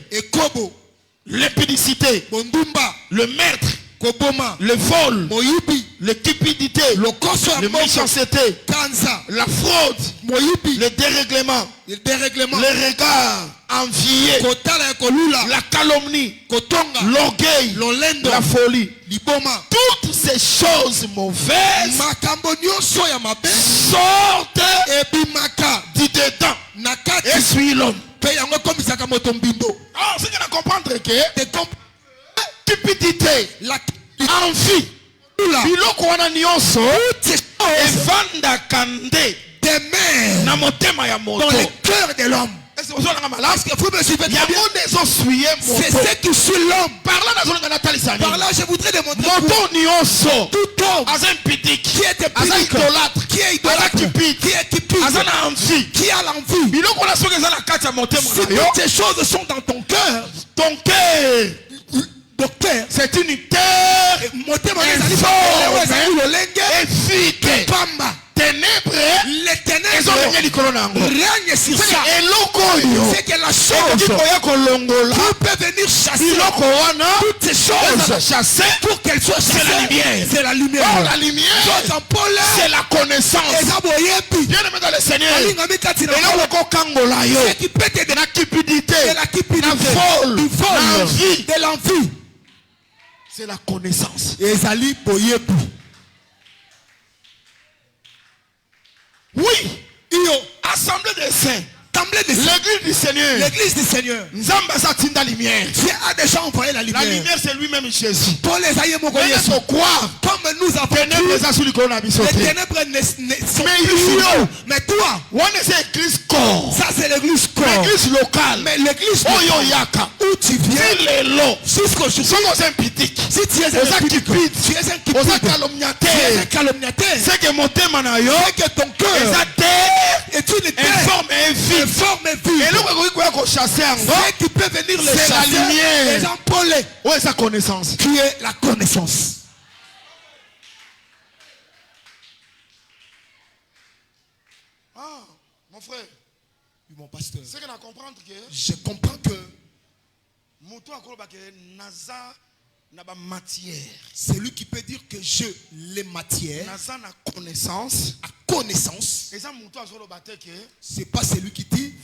l'impudicité, le meurtre, le vol, la cupidité, la méchanceté, la fraude, le dérèglement, le regard envié, la calomnie, l'orgueil, la folie. Toutes ces choses mauvaises sortent du dedans et suivent l'homme. Alors, c'est qu'on comprendre que cupidité, envie, biloko wana nyonso evandaka nde na motema ya moto, dans le cœur de l'homme. C'est ce qui suit l'homme. Par là, je voudrais démontrer tout homme qui est idolâtre, qui est cupide, qui a l'envie. Si toutes ces choses sont dans ton cœur, docteur, c'est une terre ténèbres, les ténèbres règnent sur ça. C'est que la chose qui peut venir chasser toutes ces choses pour qu'elles soient chassées. C'est la lumière. Oh, la lumière, c'est la connaissance. Bien aimé dans le Seigneur, ce qui peut te donner la cupidité, la vol, de l'envie, c'est la connaissance. Oui, assemblée des saints, l'église du Seigneur, Nzamba lumière. Dieu a déjà envoyé la lumière. La lumière, c'est lui-même Jésus. Pour les aïeux, comme nous avons vu, les ténèbres sont plus. Mais toi, ça c'est l'église corps. L'église locale. Mais l'église où tu viens, jusqu'au jour. Si tu es un cupide, tu es un calomniateur. C'est que mon thème c'est que ton cœur est une terre. Forme et vie. Et qui peut venir les chasser, la lumière. Les empolés. Où est sa connaissance? Qui est la connaissance. Ah, mon frère. Mon pasteur. C'est qu'on a comprendre que je comprends que c'est lui qui peut dire que je les matières a connaissance. C'est pas celui qui dit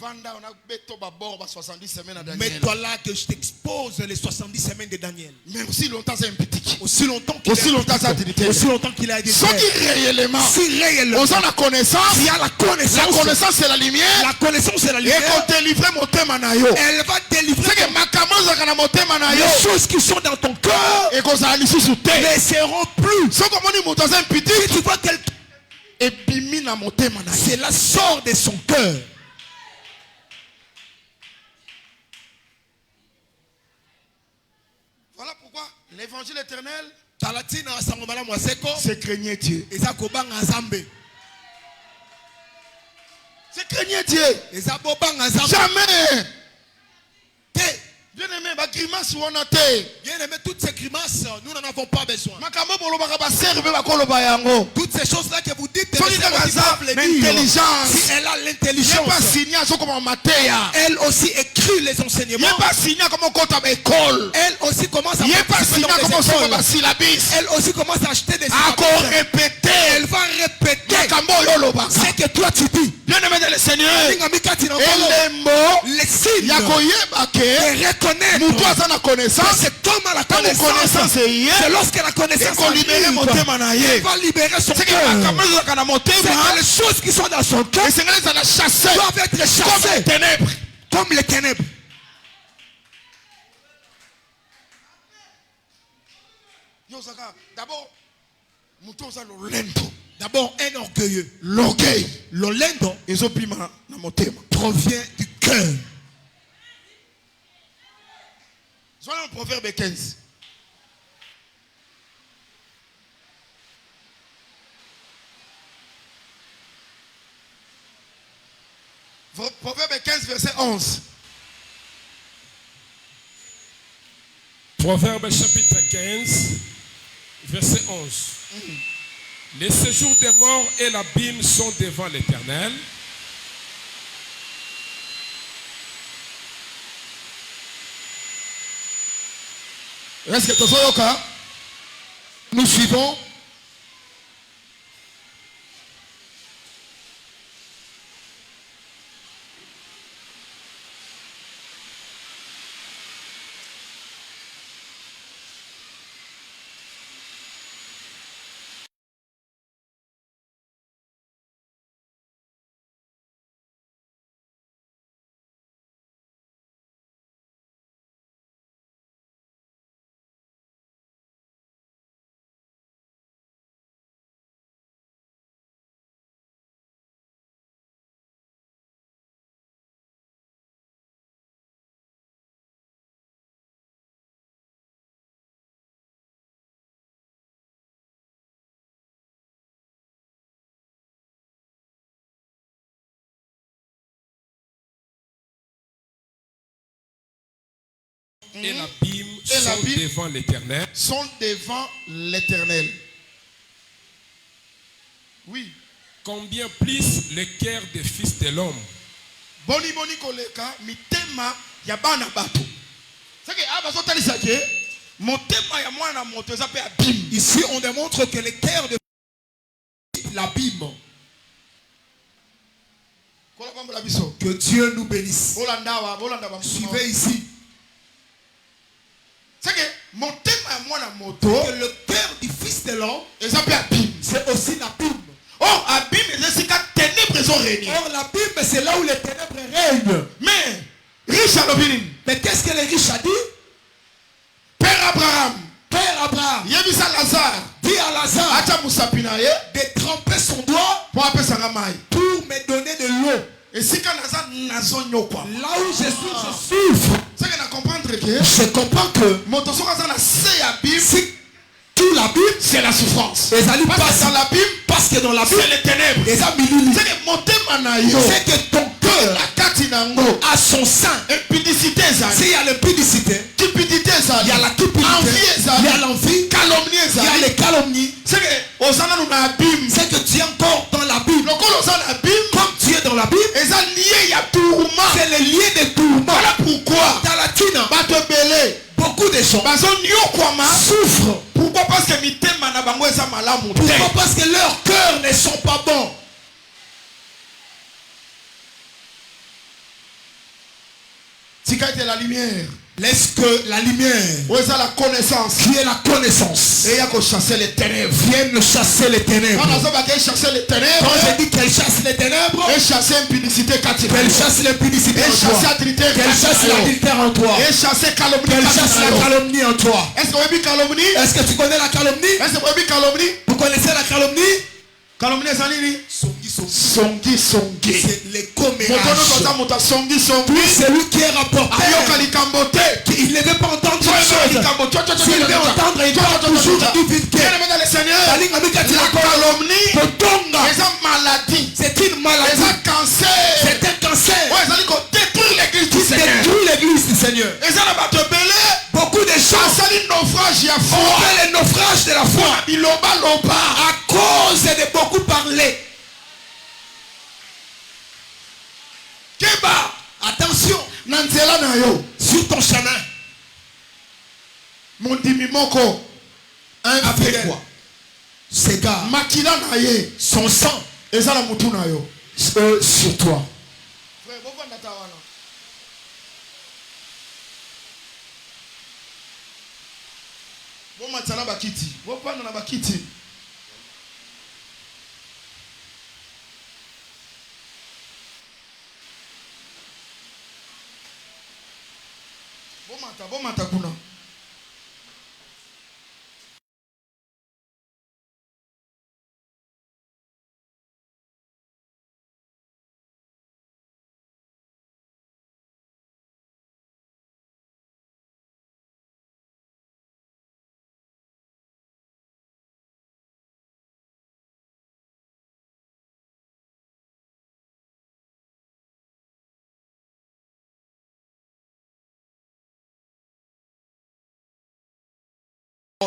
mets-toi là que je t'expose les 70 semaines de Daniel. Mais aussi longtemps c'est impudique. Aussi longtemps qu'il a été si réellement on a la connaissance, il y a la connaissance c'est la lumière. La connaissance c'est la lumière. Et qu'on délivre mon thème elle va délivrer les choses qui sont dans ton cœur et qu'on ne seront plus. Si tu vois quelqu'un et cela sort de son cœur. Voilà pourquoi l'évangile éternel, c'est craigner Dieu. C'est craigner Dieu. Jamais. Bien aimé, ma grimace ou on a été. Bien aimé, toutes ces grimaces, nous n'en avons pas besoin. Toutes ces choses-là que vous dites, l'intelligence. Si elle a l'intelligence, elle aussi écrit les enseignements. Elle aussi commence à elle aussi commence à acheter des répéter. Elle va répéter ce que toi tu dis. Bien-aimé dans le Seigneur, les signes de reconnaître que cet homme a la connaissance, c'est lorsque la connaissance va libérer son cœur. C'est que les choses qui sont dans son cœur doivent être chassées comme les ténèbres. D'abord, un orgueilleux. L'orgueil L'olendo provient du cœur. Soyons en Proverbe 15. Proverbe 15, verset 11. Proverbe chapitre 15, verset 11. Les séjours des morts et l'abîme sont devant l'Éternel. Est-ce que tu as nous suivons. Et l'abîme sont devant l'Éternel. Sont devant l'Éternel. Oui. Combien plus le cœur des fils de l'homme. Boni boni koleka mitema ya bana bato. C'est que abazo talisake motema ya mwana moto zape abîme. Ici on démontre que le cœur de l'abîme. Que Dieu nous bénisse. Suivez ici. C'est que que le cœur du fils de l'homme, c'est aussi l'abîme. Or, l'abîme, c'est là où les ténèbres règnent. Mais, riche à l'obéline. Mais qu'est-ce que les riches a dit? Père Abraham, Lazare, dit à Lazare de tremper son doigt pour me donner de l'eau. Et si quand là où je souffre, je comprends que si tout l'abîme, c'est la souffrance. Parce que dans l'abîme, c'est les ténèbres. C'est que ton cœur a son sein. S'il y a l'impudicité, il y a la cupidité, il y a l'envie, il y a les calomnies. C'est que tu es encore dans l'abîme. Comme tu es dans l'abîme, c'est le lien de tourment. Voilà pourquoi dans la Tina, beaucoup de gens souffrent. Pourquoi? Parce que pourquoi? Parce que leurs cœurs ne sont pas bons. La lumière. Laisse que la lumière, la connaissance, qui est la connaissance, et chasser les ténèbres, vienne chasser les ténèbres. Quand je dis qu'elle chasse les ténèbres, et chasser l'impudicité, qu'elle chasse l'impudicité en toi, qu'elle chasse l'adultère en toi, et chasser calomnie, qu'elle chasse la calomnie en toi. Est-ce que tu connais la calomnie? Vous connaissez la calomnie? Calomnie, songi. C'est les commérages. Puis c'est lui qui est rapporté. Il ne veut pas entendre une chose. S'il veut entendre, il parle toujours du vide. La calomnie, c'est une maladie. C'est un cancer. Qui détruit l'église du Seigneur. Beaucoup de gens ont fait le naufrage de la foi à cause de beaucoup parler. Attention, sur ton chemin, avec quoi? Ses gars, son sang, son sur toi. Frère, pourquoi on attend là? Bon matala bakiti. Pourquoi on a bakiti? Bon mata kuna.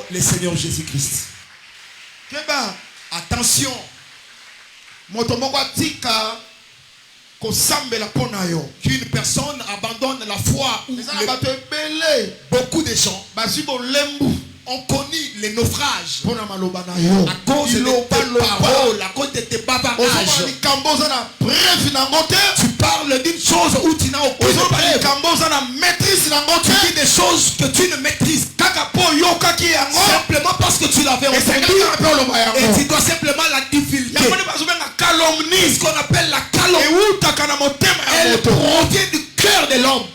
Le Seigneur Jésus-Christ. Attention. Qu'une personne abandonne la foi. Beaucoup de gens ont connu les naufrages à cause de tes paroles, à cause de tes bavardages. Tu parles d'une chose où tu n'as aucune preuve. Tu dis des choses que tu ne maîtrises simplement parce que tu l'avais entendu. Et tu dois simplement la divulguer. Ce qu'on appelle la calomnie. Elle provient du cœur de l'homme.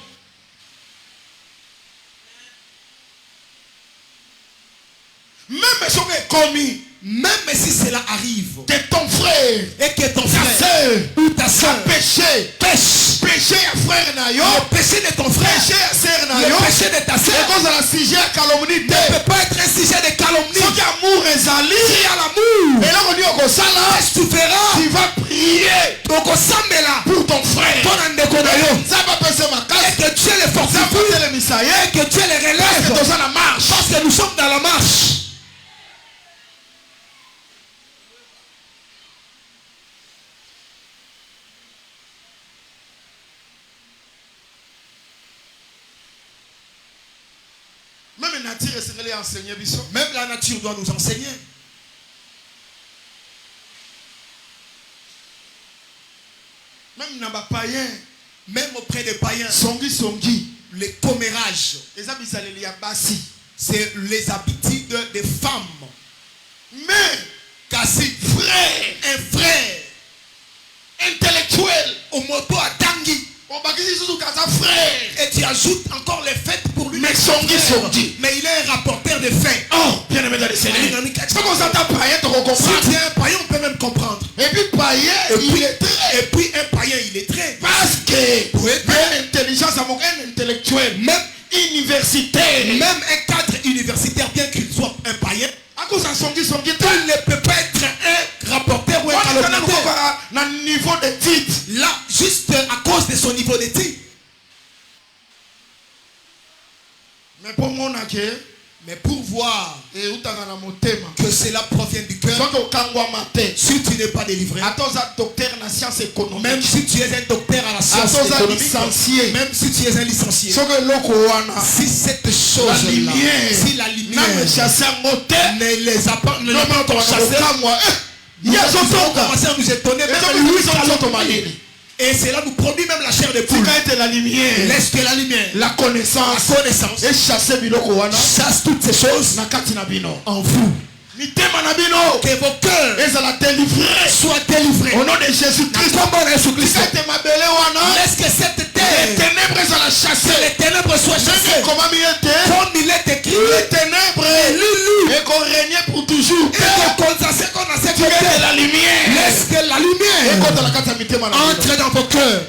Même si cela arrive, que ton frère et que ton frère ou ta soeur péché à frère nayo, le péché de ton frère, péché à sœur le nayo, péché de ta soeur, cause à la sujet à calomnie ne peut pas être un sujet de calomnie. Si tu as l'amour, s'il y a l'amour, et là on dit au Kosala, qu'est-ce que tu feras? Tu vas prier pour ton frère. Et que Dieu les fortifie, et que Dieu les relève, parce que nous sommes dans la marche. Même la nature doit nous enseigner. Même auprès des païens, les commérages, c'est les habitudes des femmes. Mais Kassi, un frère intellectuel, au moto à Tanguy, et tu ajoutes encore les fêtes pour lui. Mais il est un rapporteur de faits. Oh, bien aimé dans le Seigneur. Si tu es un païen, on peut même comprendre. Et puis païen, il est très. Et puis un païen, il est très. Parce que pour être intelligence, un intellectuel, même universitaire, même un cadre universitaire, bien qu'il soit un païen, à cause de son il ne peut pas être un rapporteur ou un calomniateur. Niveau de titre. Là, juste à cause de son niveau de titre. Mais pour mon accueil, mais pour voir que cela provient du cœur, si tu n'es pas délivré, même si tu es un docteur à la science économique, même si tu es un licencié, si cette chose-là, si la lumière ne les a pas, ne les a pas chassés, nous avons commencé à nous étonner, et cela nous produit même la chair de poule. Laisse que la lumière, la connaissance et chasse toutes ces choses en vous. Que vos cœurs soient délivrés au nom de Jésus-Christ. Laisse que cette terre, les ténèbres soient chassées. Comme il est écrit, les ténèbres et qu'on régnait pour toujours. Et la lumière. Laisse que la lumière entre dans vos cœurs.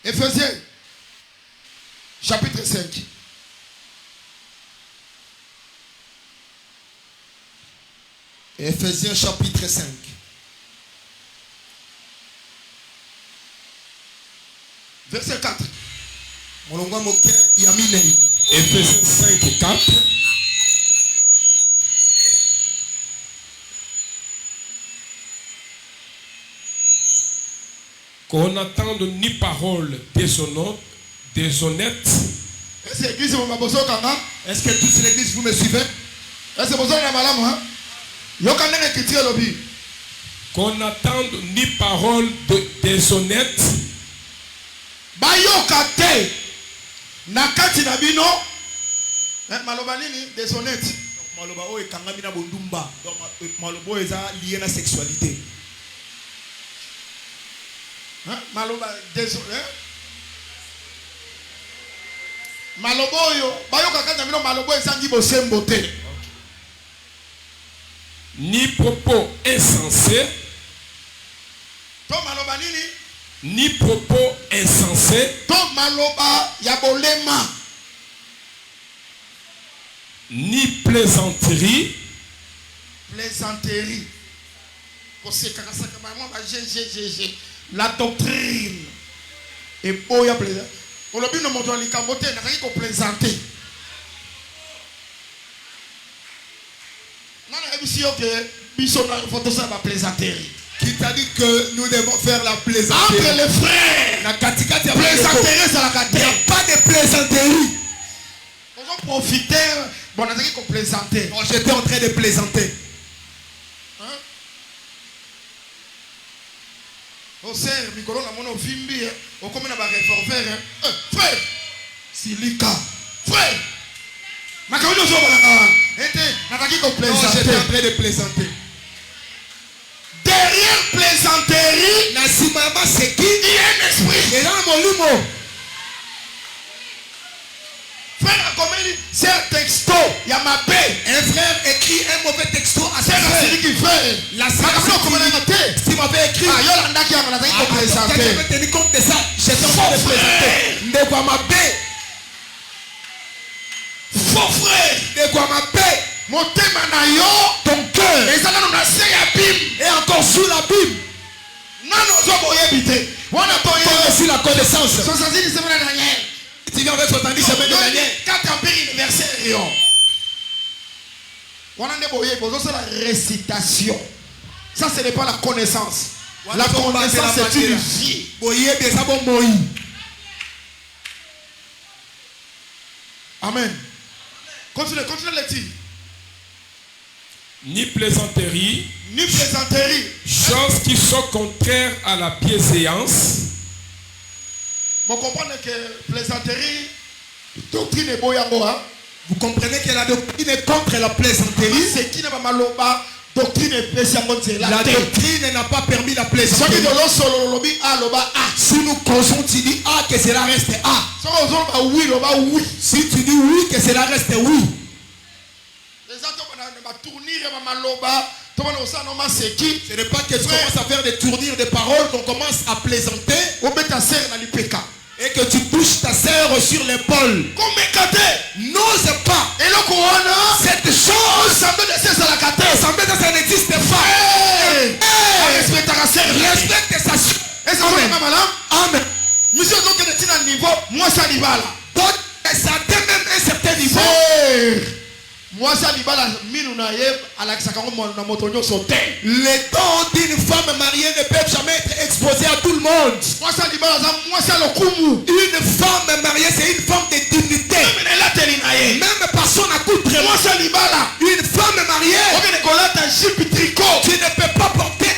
Éphésiens, chapitre 5. Éphésiens, chapitre 5. Verset 4. Éphésiens 5, 4. Qu'on n'attende ni parole déshonnête, Est-ce que toute l'église, vous me suivez? Est-ce que vous avez la malam, hein? Yokane critique lobby. Qu'on n'attende ni parole déshonnête, Bayoka te. Nakati na bino. Maloba nini déshonnête. Maloba o ekangami na bondumba. Donc maloba eza lié na sexualité. Maloba déshonnête. Maloba yo bayoka kati na bino maloba ezangi bosembo te. ni propos insensés, To maloba nini? ni propos insensés, To maloba ya bolema. ni plaisanterie, Plaisanterie. La doctrine. Et boya plaisant. On l'a vu dans mon doigt, les camotés, n'a rien qu'on plaisanter. Non, on a vu si ok, Bishop a photo ça va plaisanterie. Qui t'a dit que nous devons faire la plaisanterie? Entre les frères. La katikati ya Plaisanterie, c'est la il n'y a catégorie. pas de plaisanterie. On va profiter. Bon, on a dit qu'on plaisantait. Non, j'étais en train de plaisanter. Au sert, Mikolo, la mono vimbi, on commence à réformer. Frère, Silika, frère, ma caméra nous sommes là. N'a pas dit qu'on Non, plaisantait. j'étais en train de plaisanter. Derrière plaisanterie, Nasimama c'est qui? il y a un esprit. Et là, mon limo. Frère, comment il dit? C'est un texto, il y a ma paix. Un frère écrit un mauvais texto à C'est sa la frère. série qui fait. La Ma sœur caméra, comment elle a noté? s'il m'avait écrit. Ah, Yolanda qui a dit qu'on Quelqu'un plaisantait. veut tenir compte de ça. J'étais en train de Faux plaisanter. Ndegwamabe. Faux frère. Ndegwamabe. Motema na yo. Ton cœur Et ça, on a essayé à Bim. est encore sous la Bible. Non, non, je vais éviter. On a pas Comme sur la connaissance. 70 semaines dernière. Tu viens avec 70 semaines de l'année. 4 empires universels. On a c'est la récitation. Ça, ce n'est pas la connaissance. La connaissance, c'est une vie. Boye des abomboyi. Amen. Continue, continue le titre. ni plaisanterie, Ni plaisanterie. choses qui sont contraires à la bienséance, Vous comprenez que plaisanterie, doctrine est boyango. Vous comprenez que la doctrine est contre la plaisanterie. C'est qui n'a pas maloba. Doctrine est plaisango. La doctrine n'a pas permis la plaisanterie. Si nous causons, tu dis A, que cela reste A. Si tu dis oui, que cela reste oui. Ce n'est pas que tu commences à faire des tournures de paroles qu'on commence à plaisanter et que tu touches ta sœur sur l'épaule. N'ose pas cette chose. Assemblée de ça n'existe pas. Respecte sa sœur. Amen. Donc, ça atteint même un certain niveau. Moi, ça dit pas la mine na yeb à la na motonyo sauter. Les dons d'une femme mariée ne peuvent jamais être exposés à tout le monde. Moi, ça dit pas moi, ça le kumu. Une femme mariée, c'est une femme de dignité. Même par son accoutrement. Moi, ça dit pas là. Une femme mariée, Tu ne peux pas porter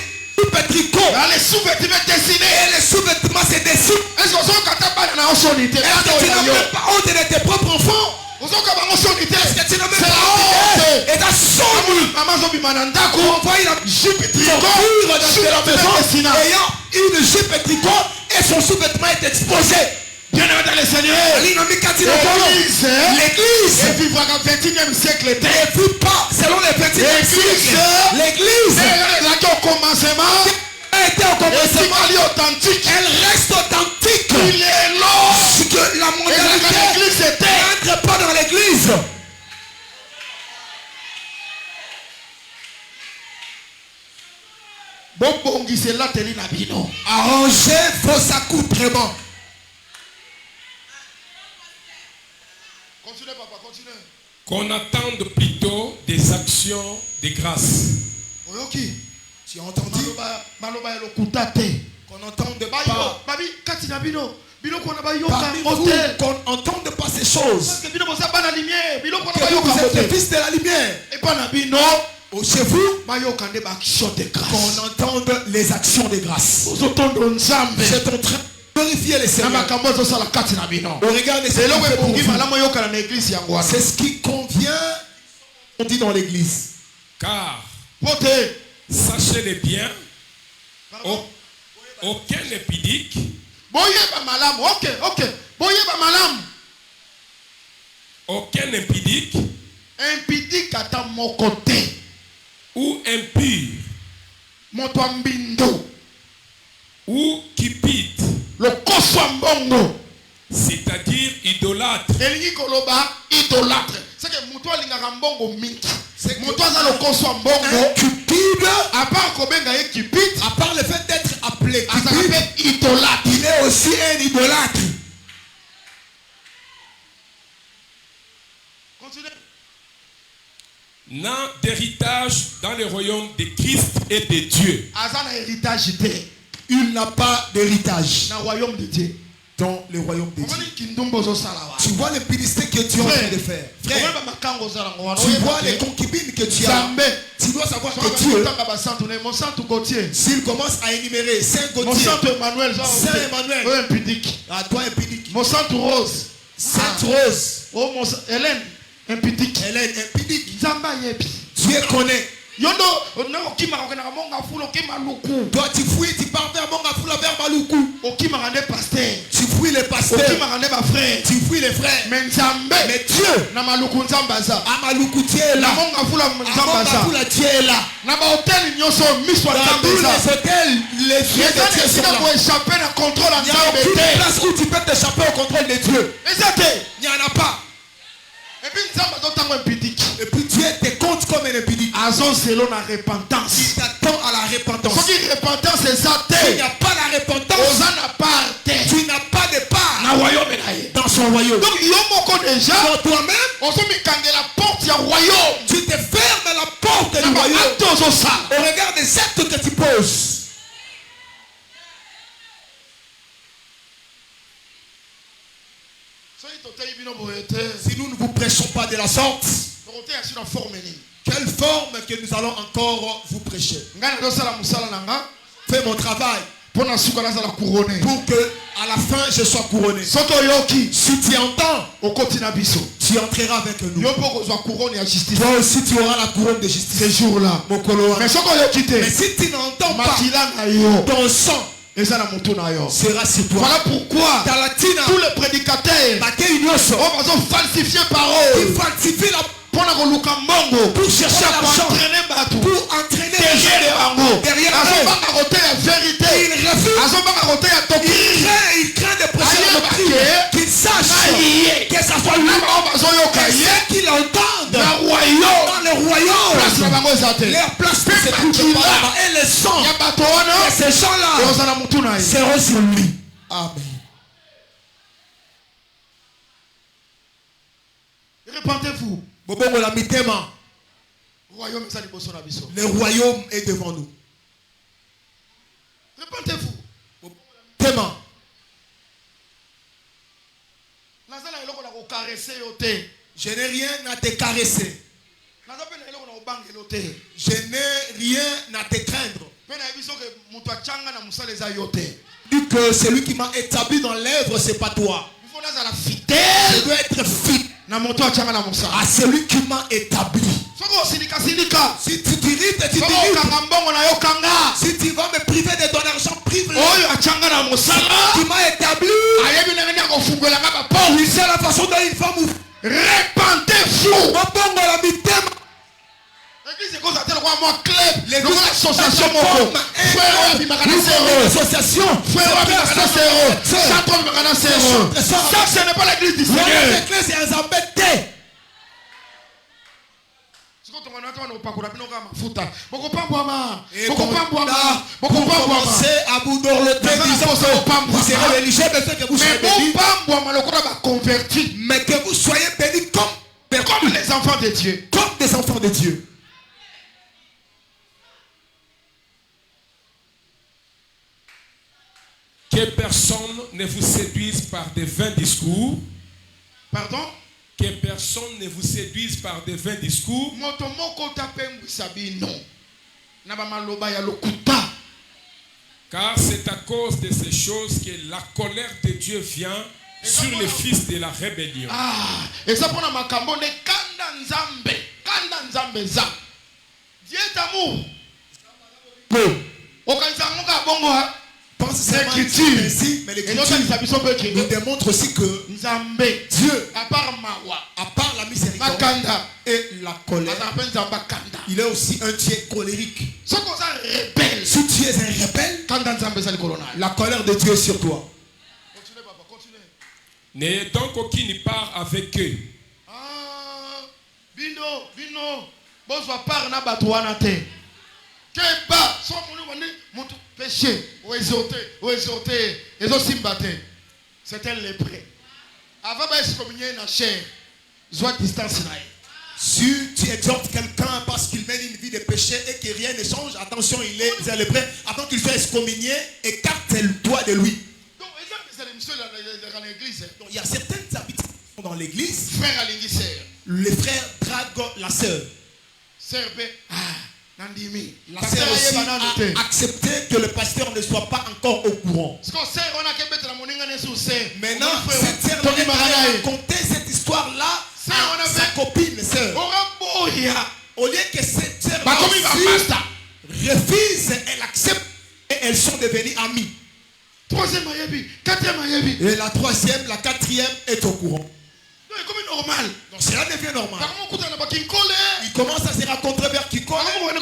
un tricot. les sous-vêtements dessinés. Et les sous-vêtements, c'est des sous. Est-ce que Est-ce que tu n'as même pas honte de tes propres enfants? Est-ce que tu n'as même pas honte? Et ta somme. On voit une jupe tricot dans la maison ayant une jupe et tricot et son sous-vêtement est exposé. Bien-aimé dans le Seigneur. L'église Et vivra dans le 21e siècle. ne vit pas selon les 21e siècle. L'église a été au commencement. Elle reste authentique. Il est là. Ce que la mondialité L'église était. n'entre pas dans l'église. Arrangez vos accoutrements. Continue, papa, continue. qu'on attende plutôt des actions de grâce. Tu as entendu? Maloba elokuta te. Qu'on entende Bayo, pas. babi, kati na bino. Parmi vous qu'on n'entende pas ces choses. Que vous êtes les fils de la lumière. Chez vous, qu'on entende les actions de grâce. C'est en train de glorifier les Seigneurs. Au regard de c'est ce qui convient, on dit dans l'église. Car, sachez-le bien, aucun épidique, aucun épidique ou impur ou cupide, c'est-à-dire idolâtre, c'est que muto alingaka mbongo mingi. Muto azalo koswa mbongo. Cupide, à part kobenga ye cupide, à part le fait d'être appelé cupide, idolâtre. Il est aussi un idolâtre. Continuez. N'a d'héritage dans le royaume de Christ et de Dieu. Azana héritage té. Il n'a pas d'héritage Dans le royaume de Dieu. Dans le royaume de Dieu. Tu vois les publicités que tu es en train de faire. Frère, tu vois les concubines que tu as. Tu dois savoir que Dieu, s'il commence à énumérer Saint Gauthier, Saint Emmanuel, à toi impudique, Sainte Rose, Hélène impudique, Dieu connaît. Yondo, non, qui m'a regardé à mon gafou, qui m'a loukou. Toi, tu fouilles, tu pars vers mon gafou, vers Maloukou. Qui m'a regardé pasteur. Tu fouilles les pasteurs. Qui m'a regardé ma frère. Tu fouilles les frères. Mais Nzambe. Mais Dieu. Na maloukou Nzambaza. À Maloukou, Dieu est là. Na mon gafou la Nzambaza. Dieu est là. Na ba hôtel nyonso miswa Nzambaza. Dans tous les hôtels, les dieux de Dieu sont là. Pour échapper à contrôle en Nzambe. Il n'y a aucune place où tu peux t'échapper au contrôle de Dieu. Il n'y en a pas. Et puis Nzambe doit t'envoyer impudique. Et puis Dieu te compte comme un impudique. Azon selon la repentance. Il t'attend à la repentance. Ce qui repentance c'est ça. Il n'y a pas la repentance. Tu n'as pas de part dans son royaume. Donc il y a déjà. Pour toi-même, on se met quand la porte du royaume. Tu te fermes la porte du royaume. Au regard des actes que tu poses. Si nous ne vous prêchons pas de la sorte, quelle forme que nous allons encore vous prêcher? Fais mon travail pour que à la fin je sois couronné. Si tu entends, tu entreras avec nous. Toi aussi tu auras la couronne de justice ce jour-là. Mais si tu n'entends pas, ton sang sera sur toi. Voilà pourquoi tous les prédicateurs falsifier parole. Ils falsifient la pour chercher à entraîner pour entraîner les gens derrière la vérité. Il craint de prêcher qu'il sache que ça soit lui ceux qui l'entendent dans le royaume. Leur place se trouve là et le sang de ces gens-là seront sur lui. Amen. Répentez-vous. Le royaume est devant nous. Répentez-vous. Je n'ai rien à te caresser. Je n'ai rien à te craindre. Vu que celui qui m'a établi dans l'œuvre, c'est pas toi. Je dois être fidèle à celui qui m'a établi. Si tu t'irrites, tu t'irrites. Si tu vas me priver de ton argent, prive-le. Qui m'a établi. Il sait la façon dont il va m'ouvrir. Répentez-vous. L'association. Ça, ce n'est pas l'église du Seigneur. À vous dorloter, vous serez religieux, mais que vous soyez bénis comme les enfants de Dieu. Comme des enfants de Dieu. Que personne ne vous séduise par des vains discours. Pardon? Que personne ne vous séduise par des vains discours. Car c'est à cause de ces choses que la colère de Dieu vient sur les fils de la rébellion. Ah, et ça pour ma cambone kanda nzambe za. Dieu est amour. Okanzamuka bongo ha. Pense seulement ainsi, mais l'écriture nous démontre aussi que Dieu, à part la miséricorde et la colère, il est aussi un Dieu colérique. Si tu es un rebelle, la colère de Dieu est sur toi. Continuez, papa, continuez. N'est donc aucune part avec eux. Ah, bino, bon soit part na batouana te. Keba, son mon péché, ou exhorter, et aussi mbaté. C'est un lépré. Avant de se communier dans la chair, soit distance là. Si tu exhortes quelqu'un parce qu'il mène une vie de péché et que rien ne change, attention, il est un lépré. Avant qu'il soit excommunié, écarte-toi de lui. Donc, dans l'église. Donc, il y a certaines habitudes dans l'église. Frère à sœur. Les frères draguent la sœur. Sœur, la sœur aussi a accepté que le pasteur ne soit pas encore au courant. Maintenant, cette sœur a raconté cette histoire-là à sa copine sœur. Au lieu que cette sœur refuse, elle accepte et elles sont devenues amies. Et la troisième, la quatrième est au courant. Normal. Donc cela devient normal. Il commence à se rencontrer vers Kikole. Il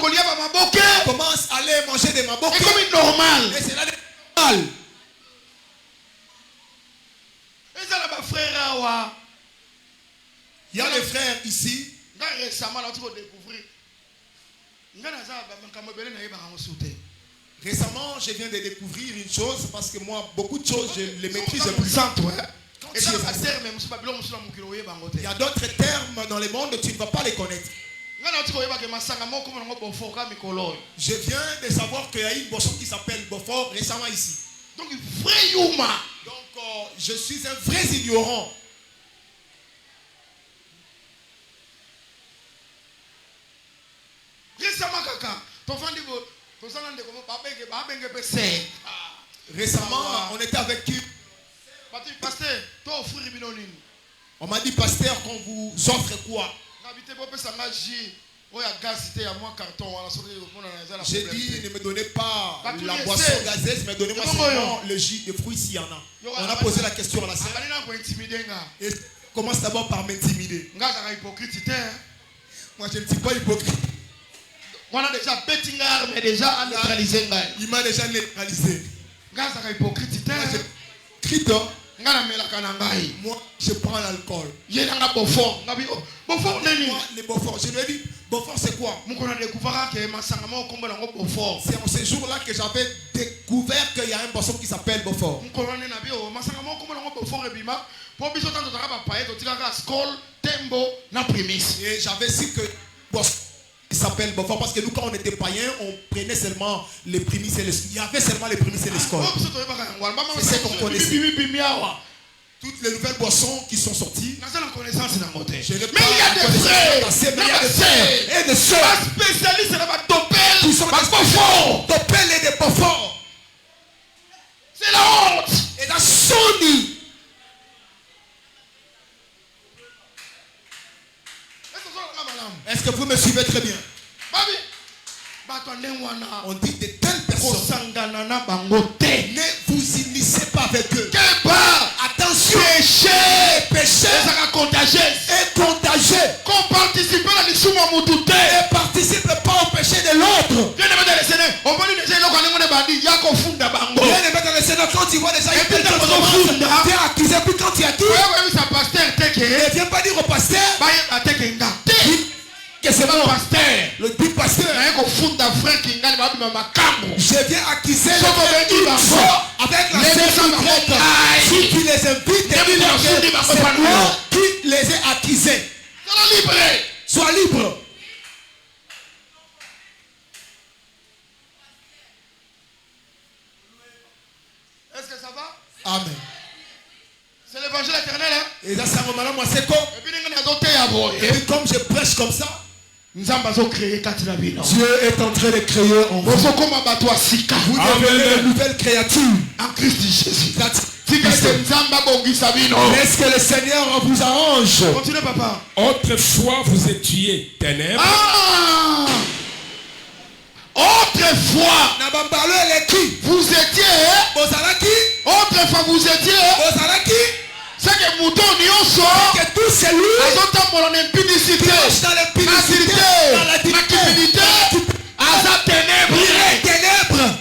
commence à aller manger des maboko. C'est comme normal. Et cela devient normal. Il y a des frères ici. Récemment, je viens de découvrir une chose parce que moi, beaucoup de choses, je les maîtrise plus. Il y a d'autres termes dans le monde, tu ne vas pas les connaître. Je viens de savoir qu'il y a une boisson qui s'appelle Beaufort récemment ici. Donc, vrai Yuma. Donc, je suis un vrai ignorant. Récemment, on était avec qui? On m'a dit, pasteur, qu'on vous offre quoi? J'ai dit, ne me donnez pas la boisson gazeuse, mais donnez-moi seulement le jus de fruits s'il y en a. On a posé la question à la sœur. Et commence d'abord par m'intimider. Moi, je ne suis pas hypocrite. On a déjà bettingar, mais déjà neutralisé. Il m'a déjà neutralisé. Moi, je prends l'alcool. Moi, les Beaufort. Je lui ai dit, Beaufort, c'est quoi? C'est en ce jour-là que j'avais découvert qu'il y a un boisson qui s'appelle Beaufort. Et j'avais su que boisson qui s'appelle Beaufort parce que nous, quand on était païens, on prenait seulement les prémices et les... Il y avait seulement les prémices et les scoles. C'est ce qu'on connaissait. Toutes les nouvelles boissons qui sont sorties. Mais il y a des frères, il y a des frères et des soeurs spécialistes dans la qui sont des Topel et des Beaufort. C'est la honte. Et la Sony. Est-ce que vous me suivez très bien? On dit de telles personnes, ne vous unissez pas avec eux. Attention, péché est contagieux. Qu'on participe pas et participe pas au péché de l'autre. Viens de mettre le Seigneur. Dans le Seigneur, quand tu vois déjà une personne viens accuser, puis quand tu accuses, ne viens pas dire au pasteur que c'est mon pasteur. Le dit pasteur. Je viens accuser avec la sœur grecque. Si tu les invites, c'est moi qui les ai accusés. Sois libre. Est-ce que ça va? Amen. C'est l'évangile éternel. Hein? Et là, c'est un moment là, moi, c'est Et puis, comme je prêche comme ça, Dieu est en train de créer en vous. Vous devenez une nouvelle créature en Christ Jésus. Est-ce que le Seigneur vous arrange? Continuez, papa. Autrefois, vous étiez ténèbres. Ah! Autrefois, vous étiez. Autrefois, vous étiez. C'est que mouton nyonso que tout celui azotambola na impudicité, dans l'impudicité, dans la timidité, aza ténèbres. Il est ténèbres.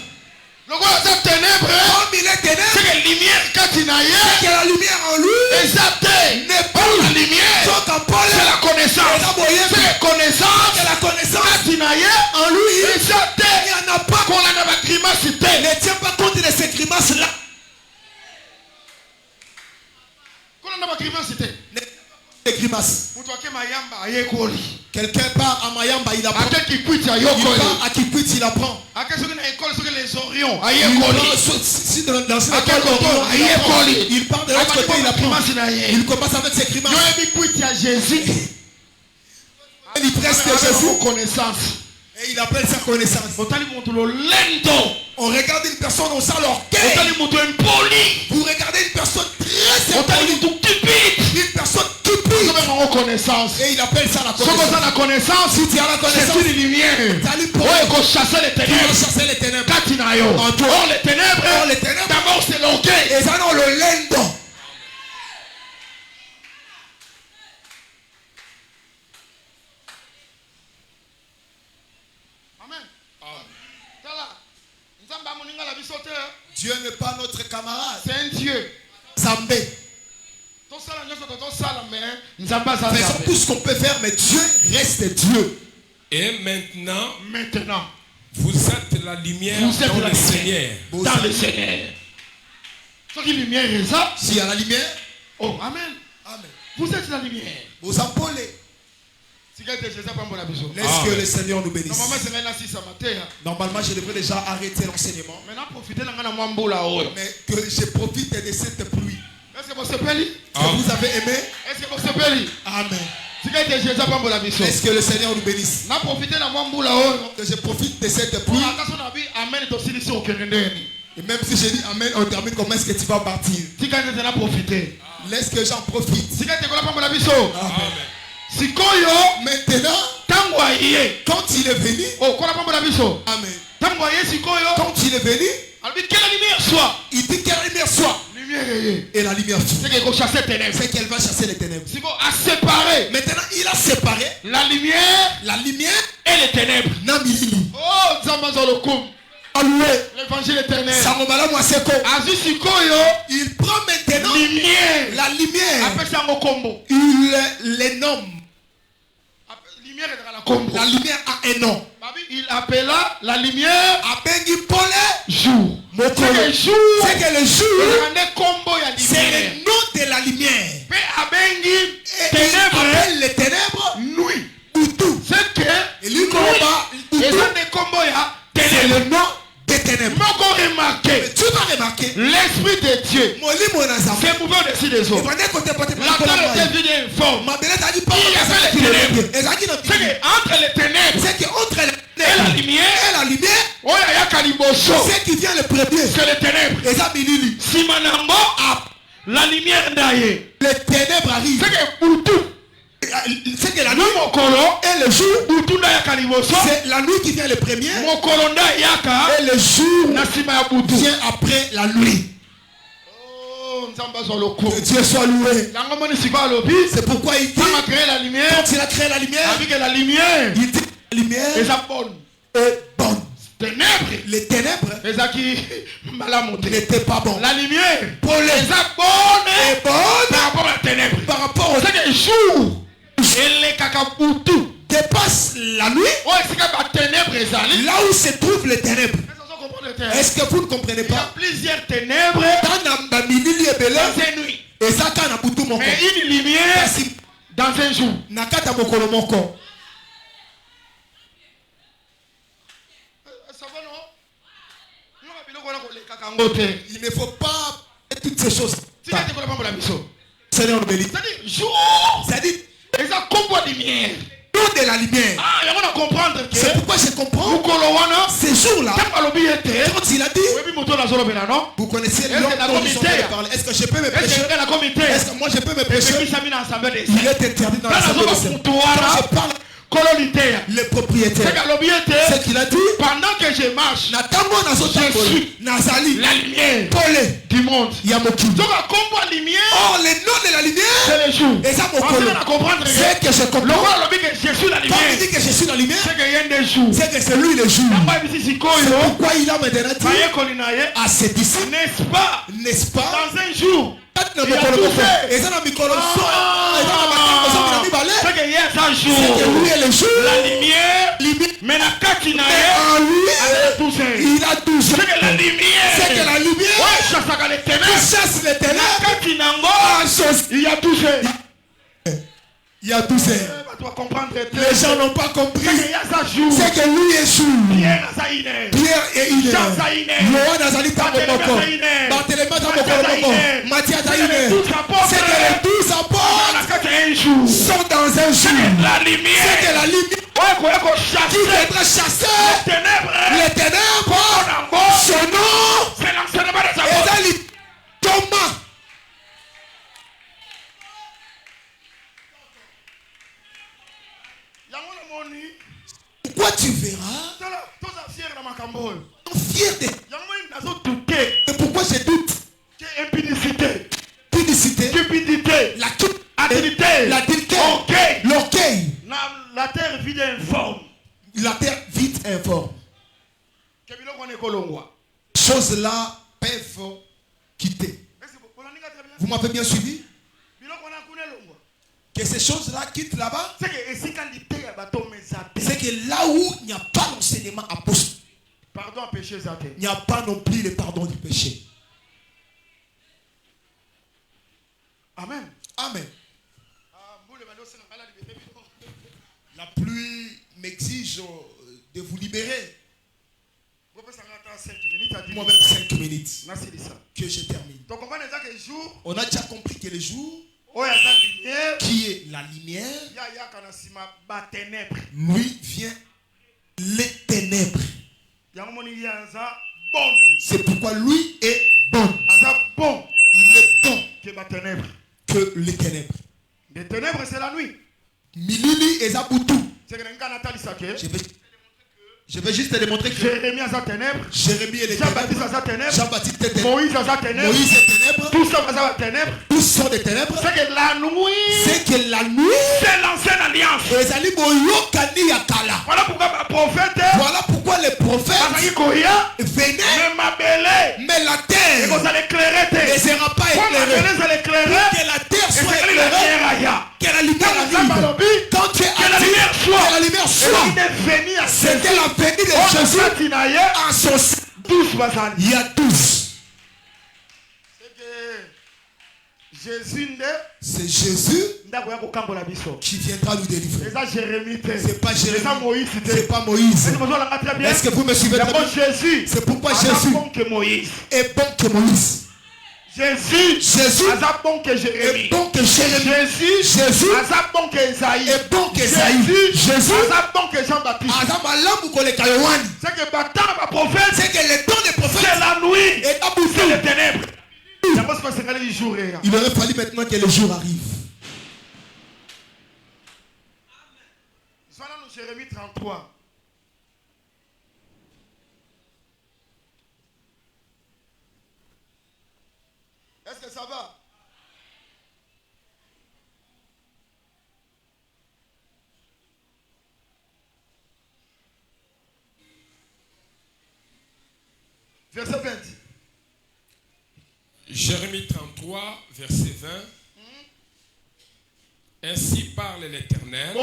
Lorsque aza ténèbres, comme il est ténèbres, c'est que lumière katinaye, c'est que la lumière en lui n'est pas la lumière, c'est la connaissance. C'est la connaissance, c'est la connaissance katinaye en lui. Il n'y en a pas. Qu'on a la grimace, ne tient pas compte de ces grimaces là. Les grimaces. Quelqu'un part à Mayamba, il apprend. Il part à Kikwit, il apprend. Il prend il part de l'autre côté, il apprend. Il commence avec ses grimaces. Il presse Jésus. Et il appelle sa connaissance. On regarde une personne, on sent l'orgueil. Vous regardez une personne très impolie. Une personne stupide. Et il appelle ça la connaissance. Si tu as la connaissance, c'est une lumière. Pour chasser les ténèbres. Or les ténèbres, d'abord c'est l'orgueil. Et ça non le lendo. Dieu n'est pas notre camarade. C'est un Dieu. Zambé. Faisons tout ce qu'on peut faire, mais Dieu reste Dieu. Et maintenant, vous êtes la lumière dans le Seigneur. Dans le Seigneur. Lumière est ça. S'il y a la lumière. Oh, amen. Amen. Vous êtes la lumière. Vous appelez. Laisse que le Seigneur nous bénisse. Normalement, je devrais déjà arrêter l'enseignement. Mais que je profite de cette pluie. Est-ce que vous avez aimé? Est-ce que vous avez Amen. Est-ce que le Seigneur nous bénisse? Que je profite de cette pluie. Et même si je dis Amen, on termine comment est-ce que tu vas partir? Laisse que j'en profite. Amen. Maintenant, quand il est venu, Amen. Quand il est venu, il dit que la lumière soit. Et la lumière c'est qu'elle va chasser les ténèbres. C'est qu'elle va chasser les ténèbres. A séparé. Maintenant, il a séparé la lumière et les ténèbres. Oh, l'évangile éternel. Il prend maintenant la lumière. Il les nomme. La lumière a un nom. Il appela la lumière jour. C'est que le jour, c'est le nom de la lumière. Et il appelle les ténèbres nuit. C'est que c'est le nom des ténèbres. Tu vas remarquer l'esprit de Dieu s'est mouvé au-dessus des autres. La terre était vide et informe. Il appelle les ténèbres. C'est qu'entre les ténèbres et la lumière, c'est qui vient le premier. c'est les ténèbres. Simanambo, la lumière d'ailleurs. Les ténèbres arrivent. C'est que la nuit et le jour, c'est la nuit qui vient le premier et le jour vient après la nuit. Que Dieu soit loué. C'est pourquoi il dit quand il a créé la lumière, il dit la lumière est bonne. Les ténèbres n'étaient pas bonnes. La lumière est bonne par rapport à la ténèbre. Par rapport au jour dépasse la nuit. Là où se trouvent les ténèbres. Est-ce que vous ne comprenez pas? Il y a plusieurs ténèbres dans une nuit. Mais une lumière dans un jour. Il ne faut pas toutes ces choses. Seigneur nous bénit. C'est-à-dire, jour. C'est-à-dire, Et ça combat lumière. de la lumière. Ah, il y a comprendre que. C'est pourquoi je comprends. Ces jours-là, quand il a dit, vous connaissez le nom. Est-ce que je peux me prêcher? Est-ce que moi je peux me prêcher? Il est interdit dans l'assemblée de Saint. Quand je parle le propriétaire, c'est qu'il a dit, pendant que je marche, je suis Nazali, la lumière du monde. Yamoki. Donc, à lumière, oh, le nom de la lumière, c'est le jour. Et ça, c'est que je comprends. Quand il dit que je suis la lumière, c'est qu'il y a des jours. C'est que c'est lui le jour. C'est pourquoi il a maintenant dit à ses disciples, n'est-ce pas? Dans un jour, il y a tout fait. Et ça, dans le micro, c'est qu'il y a un jour. C'est que lui est le jour. La lumière, mais la katina, il a tout fait. c'est que la lumière, c'est que la lumière qui chasse les ténèbres. Il y a tout fait. Il y a tout fait. Les gens n'ont pas compris. C'est que lui est jour. Pierre est une heure. Yohan Nazali Tamokoko. Barthélemy Tamokoko. Mathias Taïne. C'est que les 12 apôtres sont dans un jour. C'est que la lumière qui viendra chasser les ténèbres. Son nom est Thomas. Pourquoi tu verras fier de. Et pourquoi je doute? Publicité, cupidité, l'adultère, l'orgueil. La terre vide informe. La terre vide informe. Choses là peuvent quitter. Vous m'avez bien suivi? Que ces choses-là quittent là-bas. C'est que là où il n'y a pas l'enseignement apostolique, pardon à péché, il n'y a pas non plus le pardon du péché. Amen. Amen. La pluie m'exige de vous libérer. Moi-même 5 minutes. Que je termine. On a déjà compris que le jour qui est la lumière, lui vient les ténèbres. C'est pourquoi lui est bon. Il est bon que les ténèbres. Les ténèbres, c'est la nuit. Milili et Zabutu. Je vais juste te démontrer que Jérémie a sa ténèbre. Jérémie et les Jean-Baptiste a sa ténèbre. Jean-Baptiste est ténèbre. Moïse a sa ténèbre. Moïse est ténèbre. Tous sont a ténèbre. Tous sont des ténèbres. C'est que la nuit. C'est que la nuit. C'est l'ancienne alliance. Voilà pourquoi le prophète. Voilà pourquoi les prophètes venaient. Mais la terre et vous allez éclairer. ne sera pas éclairée. Que la terre soit éclairée. Que la lumière arrive. Quand tu es que la lumière soit. Que la lumière soit. C'était la venue de Jésus. En son il y a 12. C'est Jésus qui viendra nous délivrer. C'est pas Jérémie. C'est pas Moïse. Est-ce que vous me suivez? C'est pourquoi Jésus est bon que Moïse. Jésus est bon que Jérémie. Est bon que Jérémie. Jésus est bon que Esaïe. Est bon que Esaïe. Jésus est bon que Jean-Baptiste. C'est que le prophète. C'est que le temps des prophètes. C'est la nuit. Et c'est les ténèbres. Il aurait fallu maintenant que le jour arrive. Jérémie 33. Est-ce que ça va? Verset 20. Jérémie 33, verset 20. Ainsi parle l'Éternel.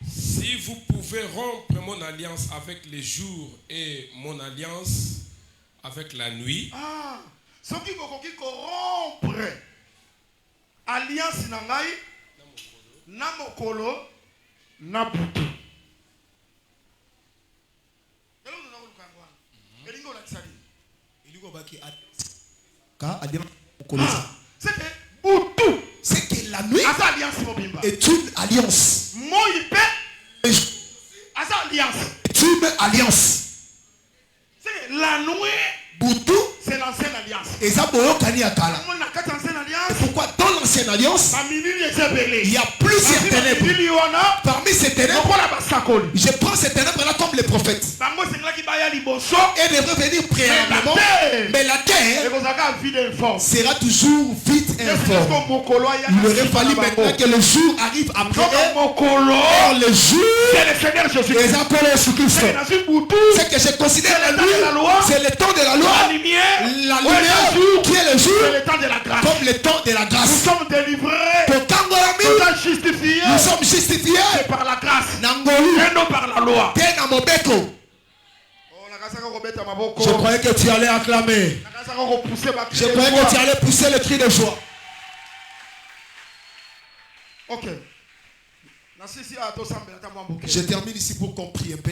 Si vous pouvez rompre mon alliance avec les jours et mon alliance avec la nuit. Ah, ce qui va rompre alliance nangai na mokolo na butu. C'est que Boutou, c'est que la nuit alliance est une alliance. Est une alliance. C'est la nuit, Boutou, c'est l'ancienne alliance. et ça pourquoi dans l'ancienne alliance, il y a plusieurs ténèbres. Parmi ces ténèbres, je prends ces ténèbres-là comme les prophètes. Et devrait venir préalablement. Mais la terre sera toujours vide et informe. Il aurait fallu maintenant que le jour arrive après. Or, le jour, les appels Jésus-Christ. C'est que je considère la nuit, c'est le temps de la loi. La lumière qui est le jour, comme le temps de la grâce. Nous sommes délivrés. Nous sommes justifiés. C'est par la grâce. Nangolu. Et non par la loi. Je croyais que tu allais acclamer. Je croyais que tu allais pousser le cri de joie. Ok. Je termine ici pour qu'on prie un peu.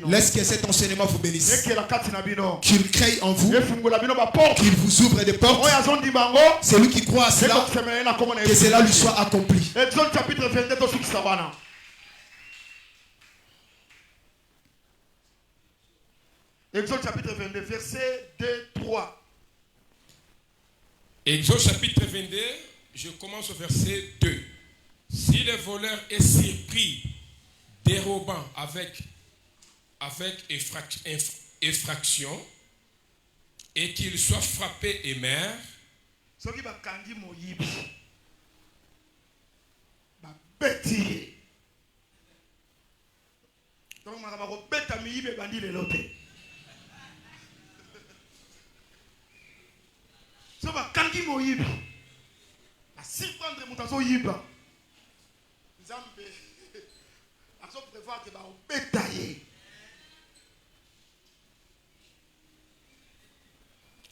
Laisse que cet enseignement vous bénisse. Qu'il crée en vous. Qu'il vous ouvre des portes. Celui qui croit à cela, que cela lui soit accompli. Exode chapitre 22. Exode chapitre 22, verset 2-3. Exode chapitre 22, je commence au verset 2. Si le voleur est surpris dérobant avec effraction et qu'il soit frappé et meurt,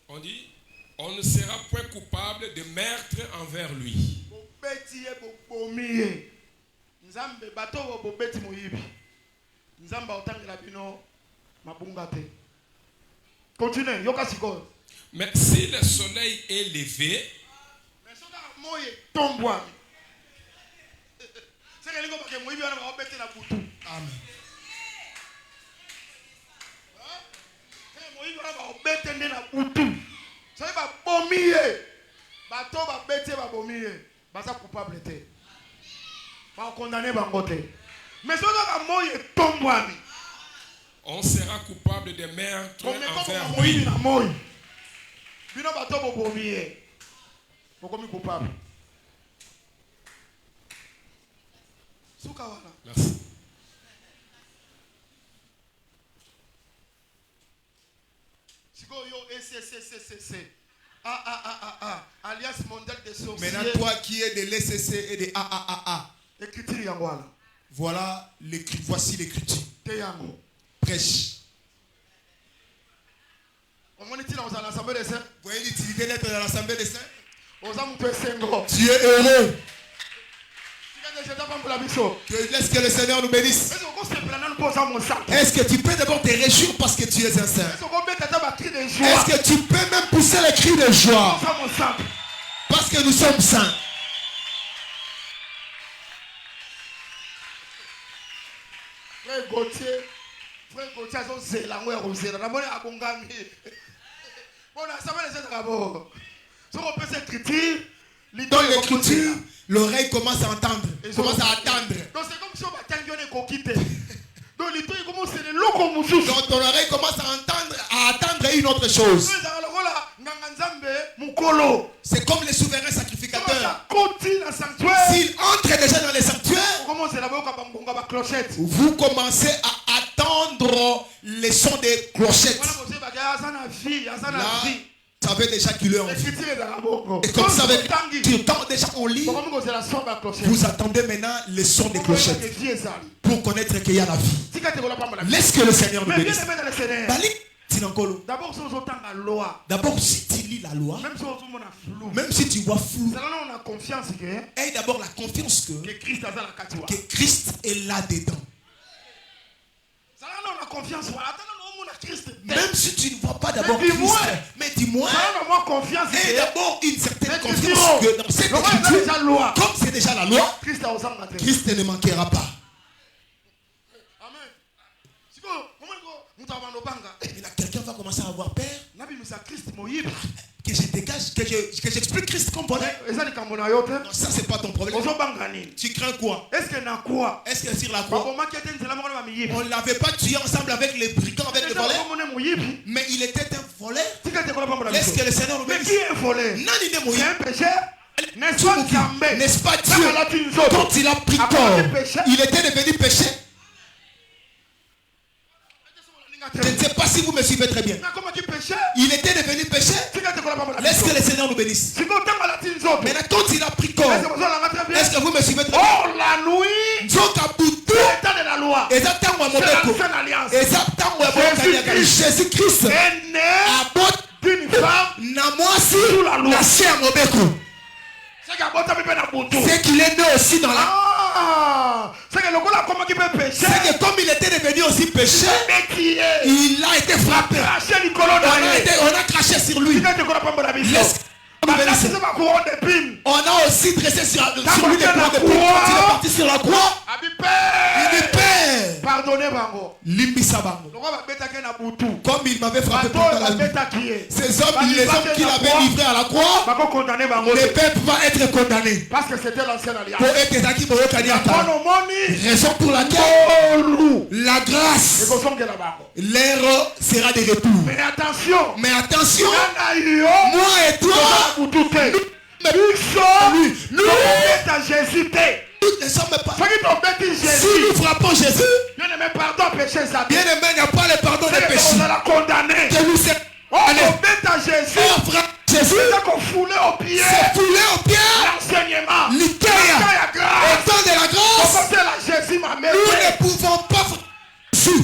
on dit, on ne sera point coupable de meurtre envers lui. Continuez, mais si le soleil est levé, Amen. on sera coupable de meurtre envers lui. Merci. Alliance mondiale des sorciers. Maintenant, toi qui es de l'ECC et de AAAA, voilà l'écrit. Voici l'écriture. Prêche. Voyez l'utilité d'être dans l'assemblée des saints. Tu es heureux. Laisse que le Seigneur nous bénisse. Est-ce que tu peux d'abord te réjouir parce que tu es un saint? Est-ce que tu peux même pousser les cris de joie parce que nous sommes saints? Frère Gauthier, dans l'écriture, l'oreille commence à entendre, commence à attendre. Donc c'est comme si on donc ton oreille commence à attendre une autre chose. C'est comme les souverains sacrificateurs. S'ils entrent déjà dans les sanctuaires, vous commencez à attendre les sons des clochettes. Là, tu savais déjà qu'il est en vie. Et comme ça, tu entends déjà en lit, vous attendez maintenant les sons des clochettes pour connaître qu'il y a la vie. Laisse que le Seigneur nous bénisse. D'abord, si tu lis la loi, même si tu vois flou, aie d'abord la confiance que Christ est là-dedans. Même si tu ne vois pas d'abord Christ, mais dis-moi, confiance. et d'abord une certaine Mais confiance dis-moi, que dans cette le roi est écriture, déjà loi. comme c'est déjà la loi, Christ a osé en Christ ne manquera pas. Amen. Et là, quelqu'un va commencer à avoir peur. Christ moïbe. Que je dégage, que j'explique Christ comme bonheur. Non, ça c'est pas ton problème. Tu crains quoi? Est-ce que na quoi? Est-ce que sur la croix, on ne l'avait pas tué ensemble avec les brigands, avec les voleurs? Mais il était un voleur. Est-ce que le Seigneur nous Mais bénisse? qui est volé? Non, il est C'est Moïse. un pécheur. N'est-ce pas Zambé? N'est-ce pas Dieu? Quand il a pris corps, il était devenu péché. Je ne sais pas si vous me suivez très bien. Il était devenu péché. Laisse que le Seigneur nous bénisse. Maintenant, quand il a pris corps, est-ce que vous me suivez très bien? Oh, la nuit, l'état de la loi. C'est l'ancienne alliance. Jésus-Christ est né d'une femme sous la loi. C'est qu'il est né aussi dans la... C'est que le gars comment qui peut pécher. C'est que comme il était devenu aussi péché, il a été frappé. On a craché sur lui. On a aussi dressé sur lui des points de pile. Quand il est parti sur la croix, il dit Père, pardonnez Bango. Limbisa Bango. Comme il m'avait frappé pendant la nuit. Ces hommes, les hommes qu'il avait livrés à la croix, ne peuvent pas être condamnés. Parce que c'était l'ancienne alliance. Raison pour laquelle la grâce, l'ère sera de retour. Mais attention, moi et toi, nous à Jésus. Nous ne sommes pas. Si Si nous frappons Jésus, bien aimé, pardon, péché, ça bien aimé, il n'y a pas le pardon des péchés. on la condamner. Que nous sommes. Allez, à Jésus. Oh, frère, Jésus, C'est qu'on foulait au pied. c'est foulé au pied. L'enseignement. L'Ikea. Au temps de la grâce, Comment c'est la Jésus, ma mère? nous ne pouvons pas. Jésus.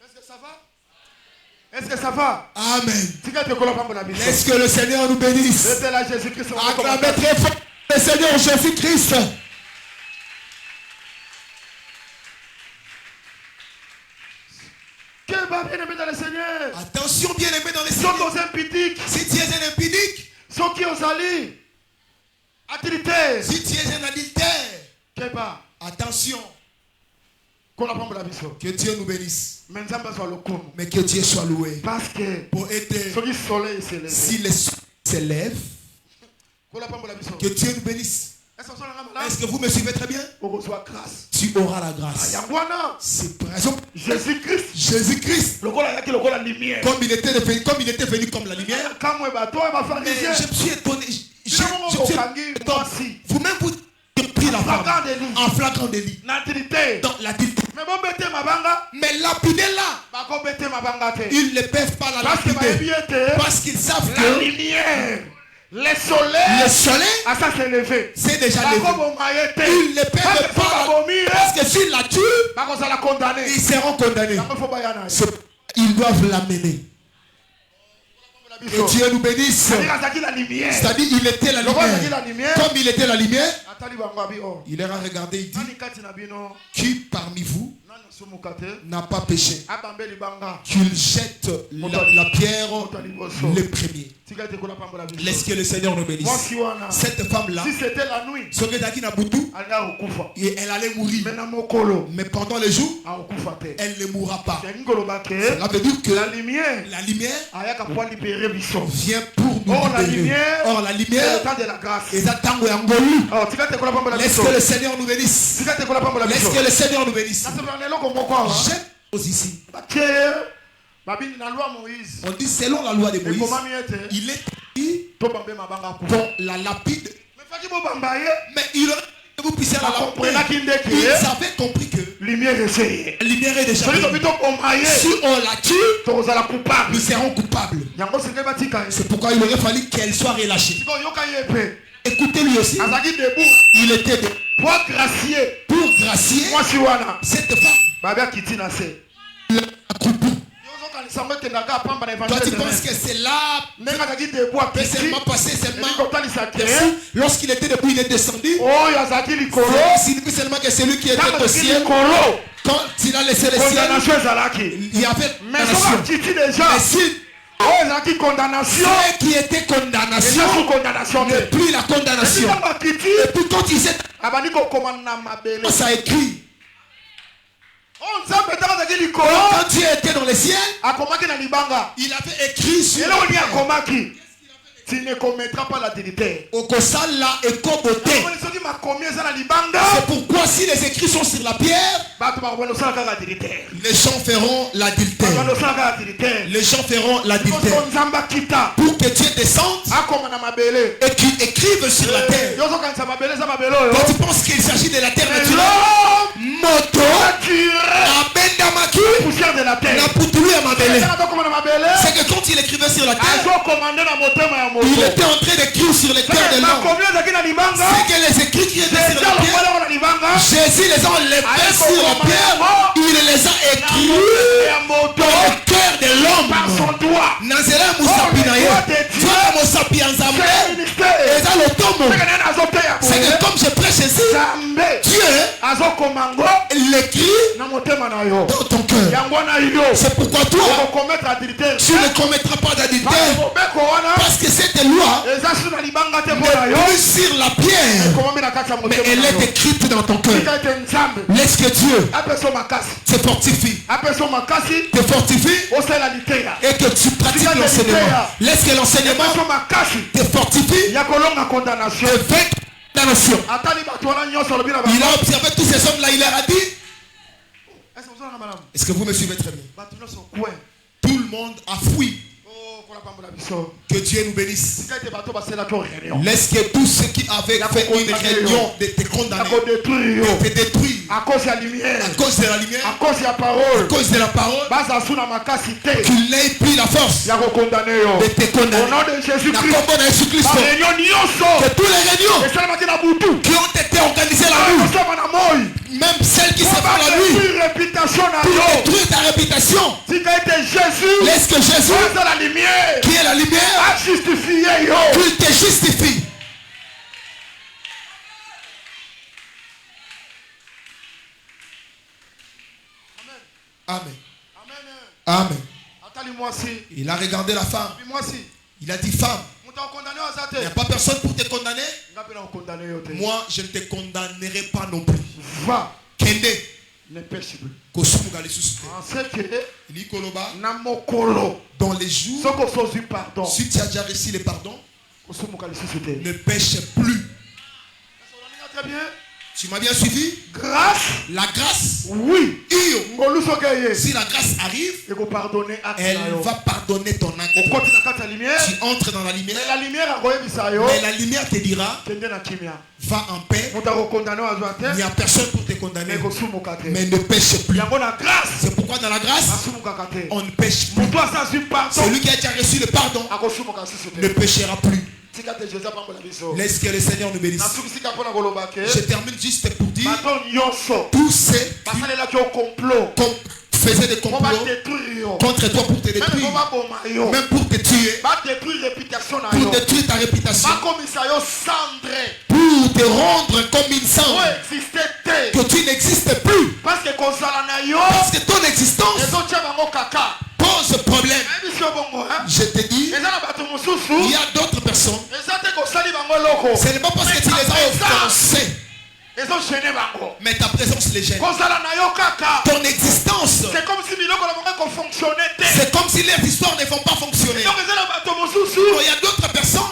Est-ce que ça va? Est-ce que ça va? Amen. Laisse que le Seigneur nous bénisse. C'était là Jésus-Christ. Acclamez très fort le Seigneur Jésus-Christ. Quel va bien aimé dans le Seigneur? Attention, bien aimé dans les Sont Seigneurs. aux impidiques. Si tu es un impudique, Sont qui aux alliés. Adultère. si tu es un adultère, Quel va? attention, Qu'on apprend pour la mission. que Dieu nous bénisse. Mais nous avons besoin de le Mais que Dieu soit loué. Parce que Pour être, ce qui soleil s'élève. si le soleil s'élève, Qu'on apprend pour la mission. que Dieu nous bénisse. Est-ce que vous me suivez très bien? On reçoit grâce. Tu auras la grâce. Yangwana. C'est par exemple Jésus-Christ. Jésus-Christ, Le gars qui le la lumière. comme il était venu comme la lumière. Quand moi, toi, ma femme, Mais je me suis étonné. Je suis étonné. Vous-même, vous avez pris la femme en flagrant délit. Natilité. Dans la dilte. Mais bon, bête ma banga. Mais lapider là, Bah, comme bête ma banga. ils ne peuvent pas la Parce que ma lapider. biette. Parce qu'ils savent La que lumière. Le soleil. le soleil, Ah, ça s'est levé. c'est déjà Bah, levé. comme on m'a été. Ils ne peuvent pas. Parce que s'ils la tuent, Bah, on l'a condamné. ils seront condamnés. Il faut pas y aller. Ils doivent l'amener. Que Dieu nous bénisse. C'est-à-dire la lumière. C'est-à-dire, il était la Le roi a dit lumière. la lumière. Comme il était la lumière, Attali bango abi oh. il leur a regardé, il dit, Nani kati na bino. qui parmi vous Nani sumukate. n'a pas péché, Abambeli banga. qu'il jette la pierre le premier. Tika te kola pambola biso. Laisse que le Seigneur nous bénisse. Mwasi wana. Cette femme-là, Si c'était la nuit. Sogedaki Nabutu, Anga okufa. elle allait mourir. Mais na mokolo. Mais pendant le jour, A okufa te. elle ne mourra pas. C'est ngolo bake. Cela veut dire La que lumière. la lumière Ayaka pour libérer biso. vient pour nous Or la libérer. lumière. Or la C'est le lumière, temps de la grâce. et ça tango ya ngolu. Oh, tika te kola pambola Laisse biso. que le Seigneur nous bénisse. Tika te kola pambola Laisse biso. que le Seigneur nous bénisse. Na se prendre loko moko. J'aime ici. Batie. Babini na loi Moïse. On dit selon la loi de Et Moïse, comment mieux était? il est dit To bambe mabanga kufa. qu'on la lapide. Mais faki bo bambaye. Mais il aurait que vous puissiez la lapider. Ils Ils avaient compris que lumière essayée. la lumière est déjà Celui qui venue. to bombaye. Si on la tue, To za la coupable. nous serons coupables. Yango senge batika. C'est pourquoi il aurait fallu qu'elle soit relâchée. Siko yoka yepe. Écoutez-lui aussi. Azaki debout. Il était de, Pour gracier. pour gracier Moi si wana. cette femme. Babia kiti na se. La accroupie. Yozoka Toi tu penses que c'est là que seulement passé seulement. Lorsqu'il était debout, il est descendu. Signifie seulement que celui qui était au ciel, quand il a laissé le ciel, il y avait condamnation. Mais si ceux qui étaient condamnation n'est plus la condamnation. Et puis quand il s'est ça écrit. Quand Dieu était dans le ciel, il avait écrit sur la terre. Tu ne commettras pas l'adultère. C'est pourquoi si les écrits sont sur la pierre, les gens feront l'adultère. Les gens feront l'adultère. Pour que Dieu descende et qu'il écrive sur la terre. Quand tu penses qu'il s'agit de la terre naturelle, moto, abendamaki, poussière de la terre. C'est que quand il écrivait sur la terre, il était en train d'écrire sur les cœurs de l'homme. C'est que les écrits qui étaient sur la pierre, Jésus les a enlevés sur la pierre. Il les a écrits dans le cœur de l'homme. Par son doigt. C'est que comme je prêche ici, Dieu l'écrit dans ton cœur. C'est pourquoi toi, tu ne commettras pas d'adultère. Parce que cette loi n'est plus sur la pierre, mais elle est écrite dans ton cœur. Laisse que Dieu te fortifie, te fortifie et que tu pratiques l'enseignement. Laisse que l'enseignement te fortifie, te fait condamnation. Il a observé tous ces hommes-là, il leur a dit. Est-ce que vous me suivez très bien? Tout le monde a fui. Que Dieu nous bénisse. Laisse que tous ceux qui avaient fait une réunion de te condamner, de te détruire à cause de la lumière, à cause de la lumière, à cause de la parole, à cause de la parole, qu'il n'ait plus la force de te condamner. Au nom de Jésus-Christ, que tous les réunions qui ont été organisées la nuit, même celles qui se font la nuit, pour détruire ta réputation, laisse que Jésus, qui est la lumière, qu'il te justifie. Amen. Amen. Il a regardé la femme. Il a dit, femme, il n'y a pas personne pour te condamner. Moi, je ne te condamnerai pas non plus. Va. Kende. Ne pêche plus. Dans les jours, si tu as déjà reçu le pardon, ne pêche plus. Tu m'as bien suivi? Grâce. La grâce. Oui. Si la grâce arrive, elle va pardonner ton acte. Tu entres dans la lumière. Mais la lumière te dira, va en paix. Il n'y a personne pour te condamner. Mais ne pêche plus. C'est pourquoi dans la grâce, on ne pêche plus. Celui qui a déjà reçu le pardon ne péchera plus. Laisse que le Seigneur nous bénisse. Je termine juste pour dire, tous ceux qui faisaient des complots contre toi pour te détruire, même pour te tuer, pour détruire ta réputation, pour te rendre comme une cendre, que tu n'existes plus, parce que ton existence pose problème. Je te dis, il y a d'autres personnes, ce n'est pas parce que tu les as offensés, mais ta présence les gêne. Ton existence, c'est comme si les histoires ne vont pas fonctionner. Il y a d'autres personnes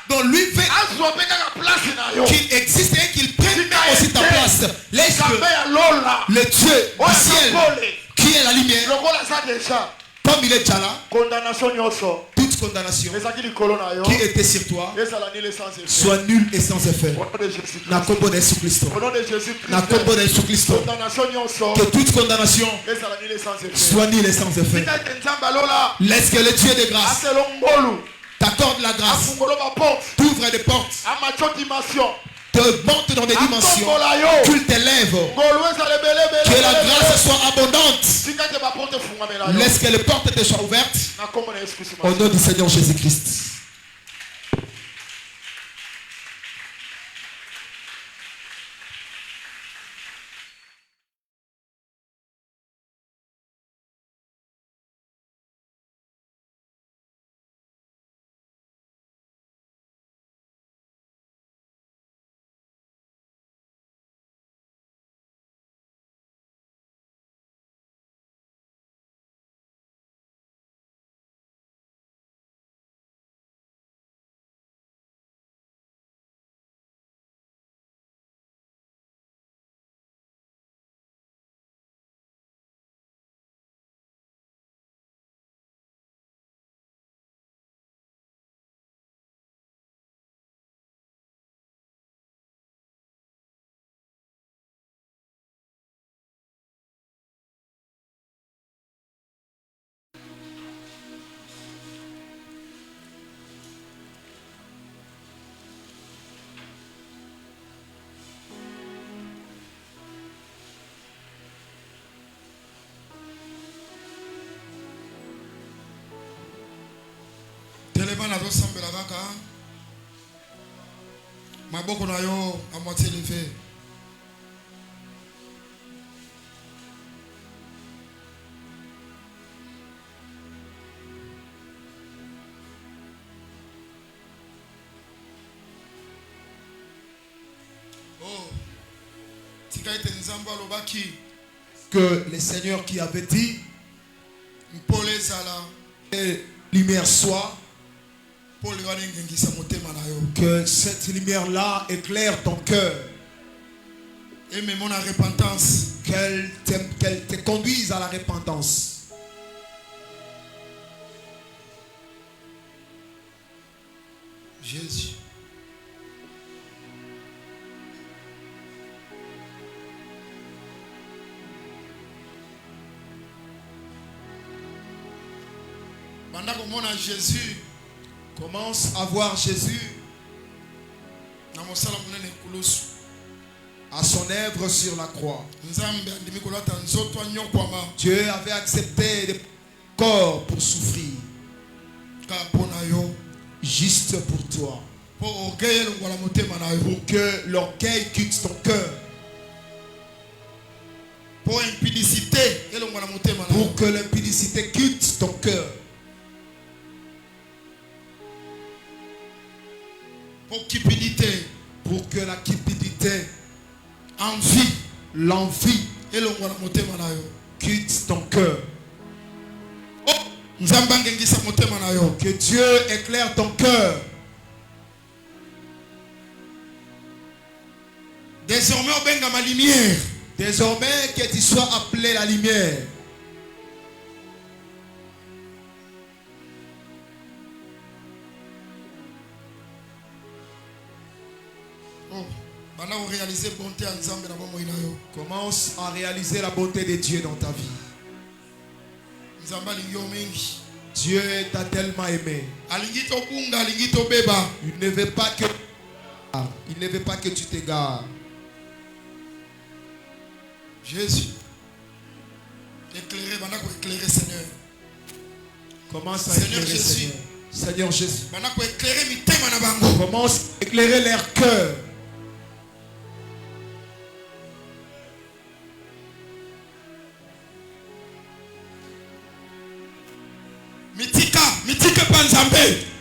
dont lui veut qu'il existe et qu'il prenne aussi ta place. Laisse que le Dieu du ciel, qui est la lumière, comme il est déjà là, toute condamnation qui était sur toi soit nulle et sans effet. Que toute condamnation soit nulle et sans effet. Laisse que le Dieu de grâce t'accorde la grâce, t'ouvre des portes, te monte dans des dimensions, qu'il t'élève, que la grâce soit abondante, Laisse que les portes te soient ouvertes. Au nom du Seigneur Jésus-Christ. Azosambela kaka maboko na yo à moitié levé. Oh, tikaite nzambe alobaki que le Seigneur qui avait dit mpole zala et lumière soit, que cette lumière-là éclaire ton cœur. Et même la repentance. Qu'elle te conduise à la repentance. Jésus. Pendant qu'on a Jésus, commence à voir Jésus à son œuvre sur la croix. Dieu avait accepté le corps pour souffrir. Juste pour toi. Pour que l'orgueil quitte ton cœur. Pour que l'impudicité quitte ton cœur. Pour que la cupidité, l'envie quitte ton cœur. Que Dieu éclaire ton cœur. Désormais que tu sois appelé la lumière. Commence à réaliser la bonté de Dieu dans ta vie. Dieu t'a tellement aimé. Il ne veut pas que tu t'égares. Jésus, éclairer Seigneur. Commence à éclairer Seigneur. Seigneur Jésus. Commence à éclairer leur cœur.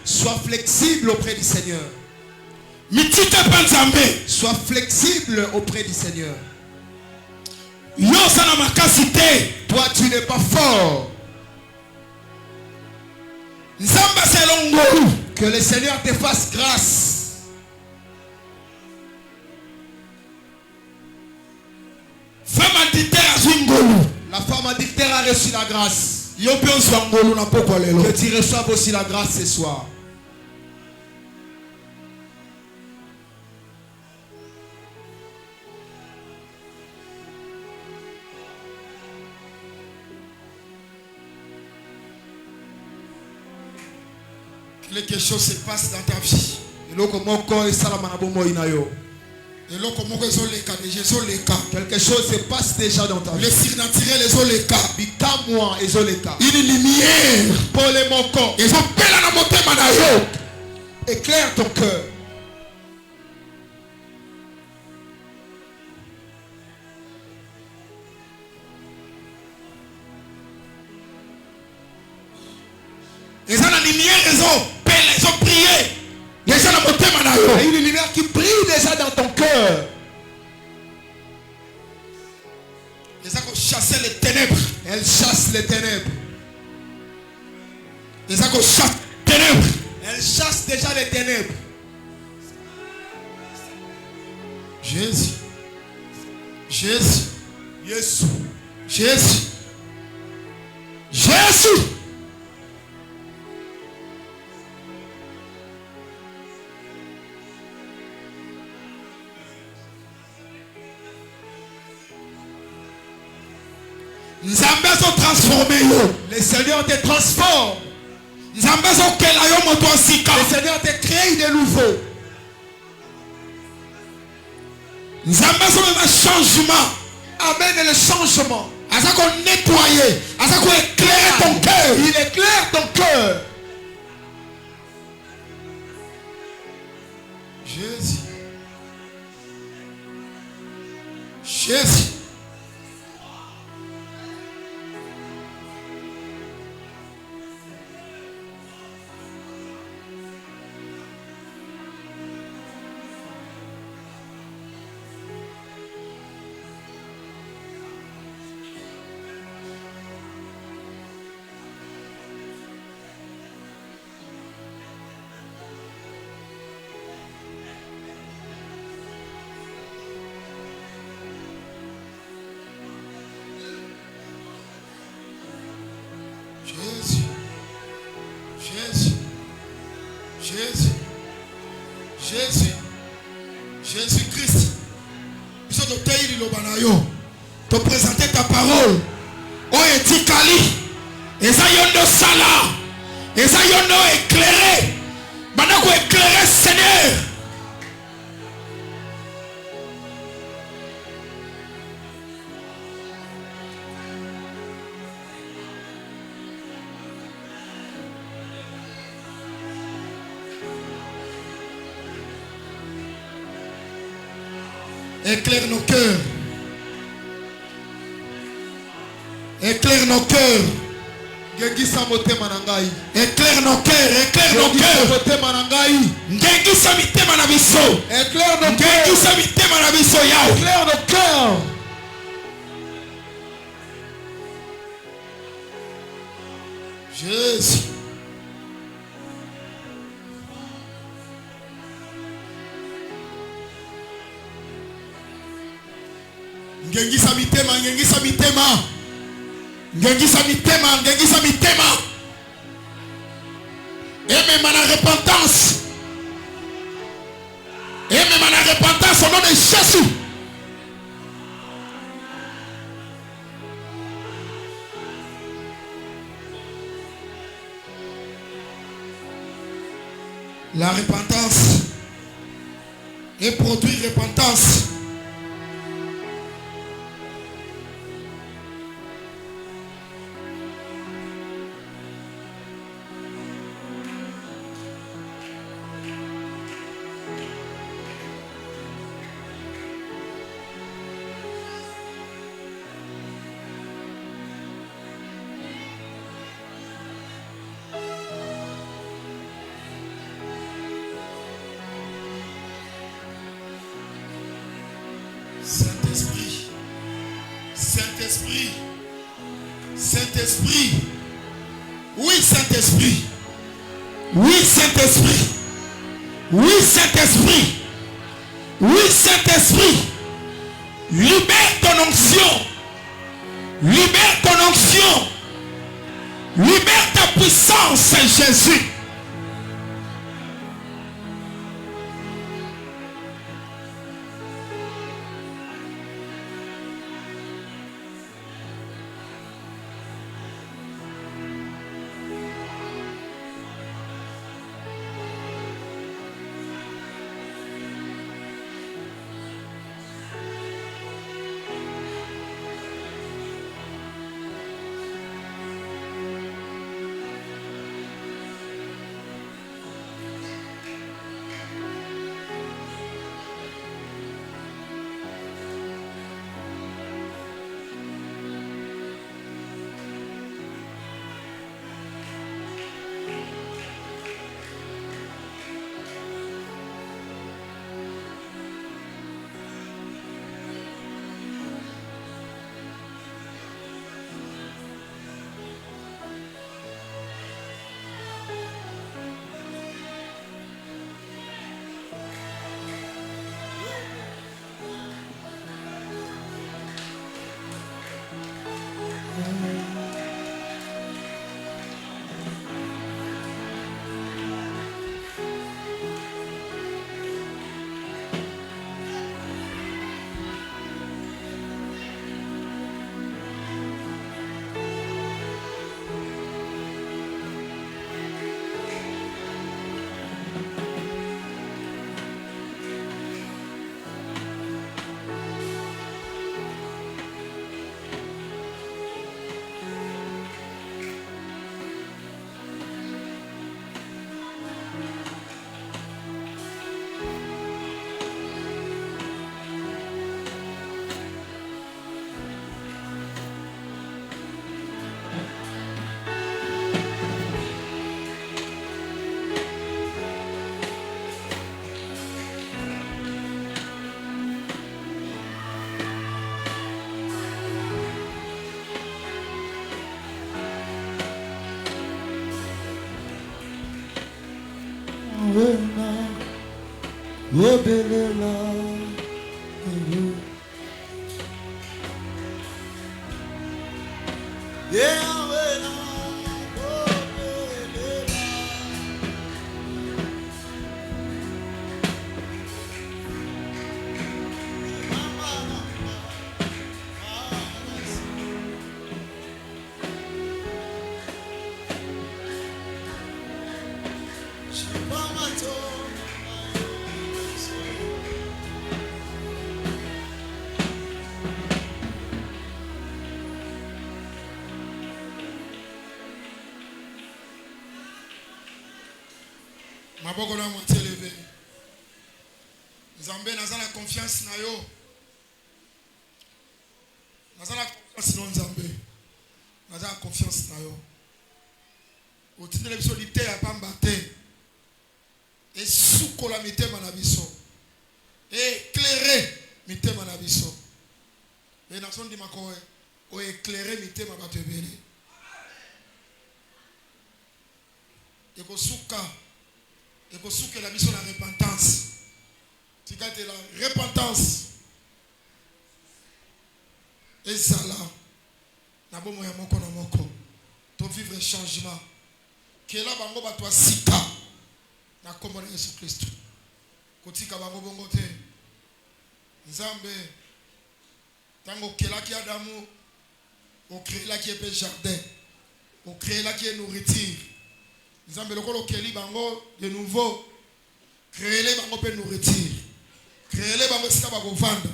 Sois flexible auprès du Seigneur. Sois flexible auprès du Seigneur. Toi, tu n'es pas fort. Que le Seigneur te fasse grâce. La femme adultère a reçu la grâce. Que tu reçoives aussi la grâce ce soir. Que quelque chose se passe dans ta vie. Quelque chose se passe déjà dans ta vie. Le surnaturel les oleka. Bika-moi, ezoleka. Une lumière. Pour les moko. Ils ont peur à la montée manayo. Éclaire ton cœur. Ils ont la lumière, ils ont prié. Ils ont la montée manayo. Il y a une lumière qui brille déjà dans ton cœur. Ils ont chassé les ténèbres. Elle chasse les ténèbres. Ils ont chassé les ténèbres. Elle chasse déjà les ténèbres. Jésus. Jésus. Jésus. Jésus. Jésus. Nzambe sont transformés. Le Seigneur te transforme. Nzambe sont kelayo moto sika. Le Seigneur te crée de nouveau. Nzambe sont un changement. Amène le changement. Azako nettoyer. Azako éclairer ton cœur. Il éclaire ton cœur. Jésus. Jésus. Jésus. Jésus. Jésus. Jésus. Jésus-Christ. Nous sommes au pays de l'Obanayo. Te présenter ta parole. Oh, etikali. Eza yondo sala. Eza yondo éclairé. Banako éclairé, Seigneur. Éclaire nos cœurs. Éclaire nos cœurs. Ngengisa motema na ngai. Éclaire nos cœurs. Éclaire nos cœurs. Motema na ngai. Ngengisa mitema na biso. Éclaire nos cœurs. Ngengisa mitema na biso yao. Éclaire nos cœurs. Jésus. Ngengisa mitema, ngengisa mitema. Ngengisa mitema, ngengisa mitema. Et même à la repentance. Et même à la repentance au nom de Jésus. La repentance et produit repentance. Saint-Esprit, Saint-Esprit, Saint-Esprit, oui Saint-Esprit, oui Saint-Esprit, oui Saint-Esprit, oui Saint-Esprit, libère ton onction, libère ton onction, libère ta puissance, Jésus. Maboko na moitié levé. Nzambe naza la confiance na yo. Naza la confiance na Nzambe. Naza la confiance na yo. Otindele biso lite ya pamba te. Et sukola mitema na biso. Et éclairer mitema na biso. Et nason di makoe o éclairer mitema bato ebele. Et ko suka et que ce que la mission de la repentance, c'est quand la repentance, et ça là, na bon moyen moko na moko, to vivre changement, que là bango ba toi sika, na kombo na Yesu Christ, kotika bango bongo te, Nzambe, tango kela ki Adamu, on crée là qui est jardin, on crée là qui est nourriture. Nzambe lokolo keli bango de nouveau créer bango pe nourriture créer bango sika ba ko vanda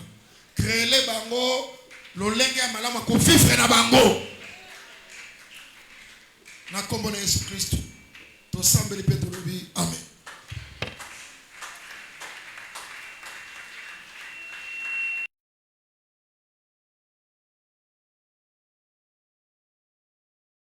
créer bango lolenge ya malama ko vivre na bango na kombo na Yesu Christ to sambeli pe to lobi amen.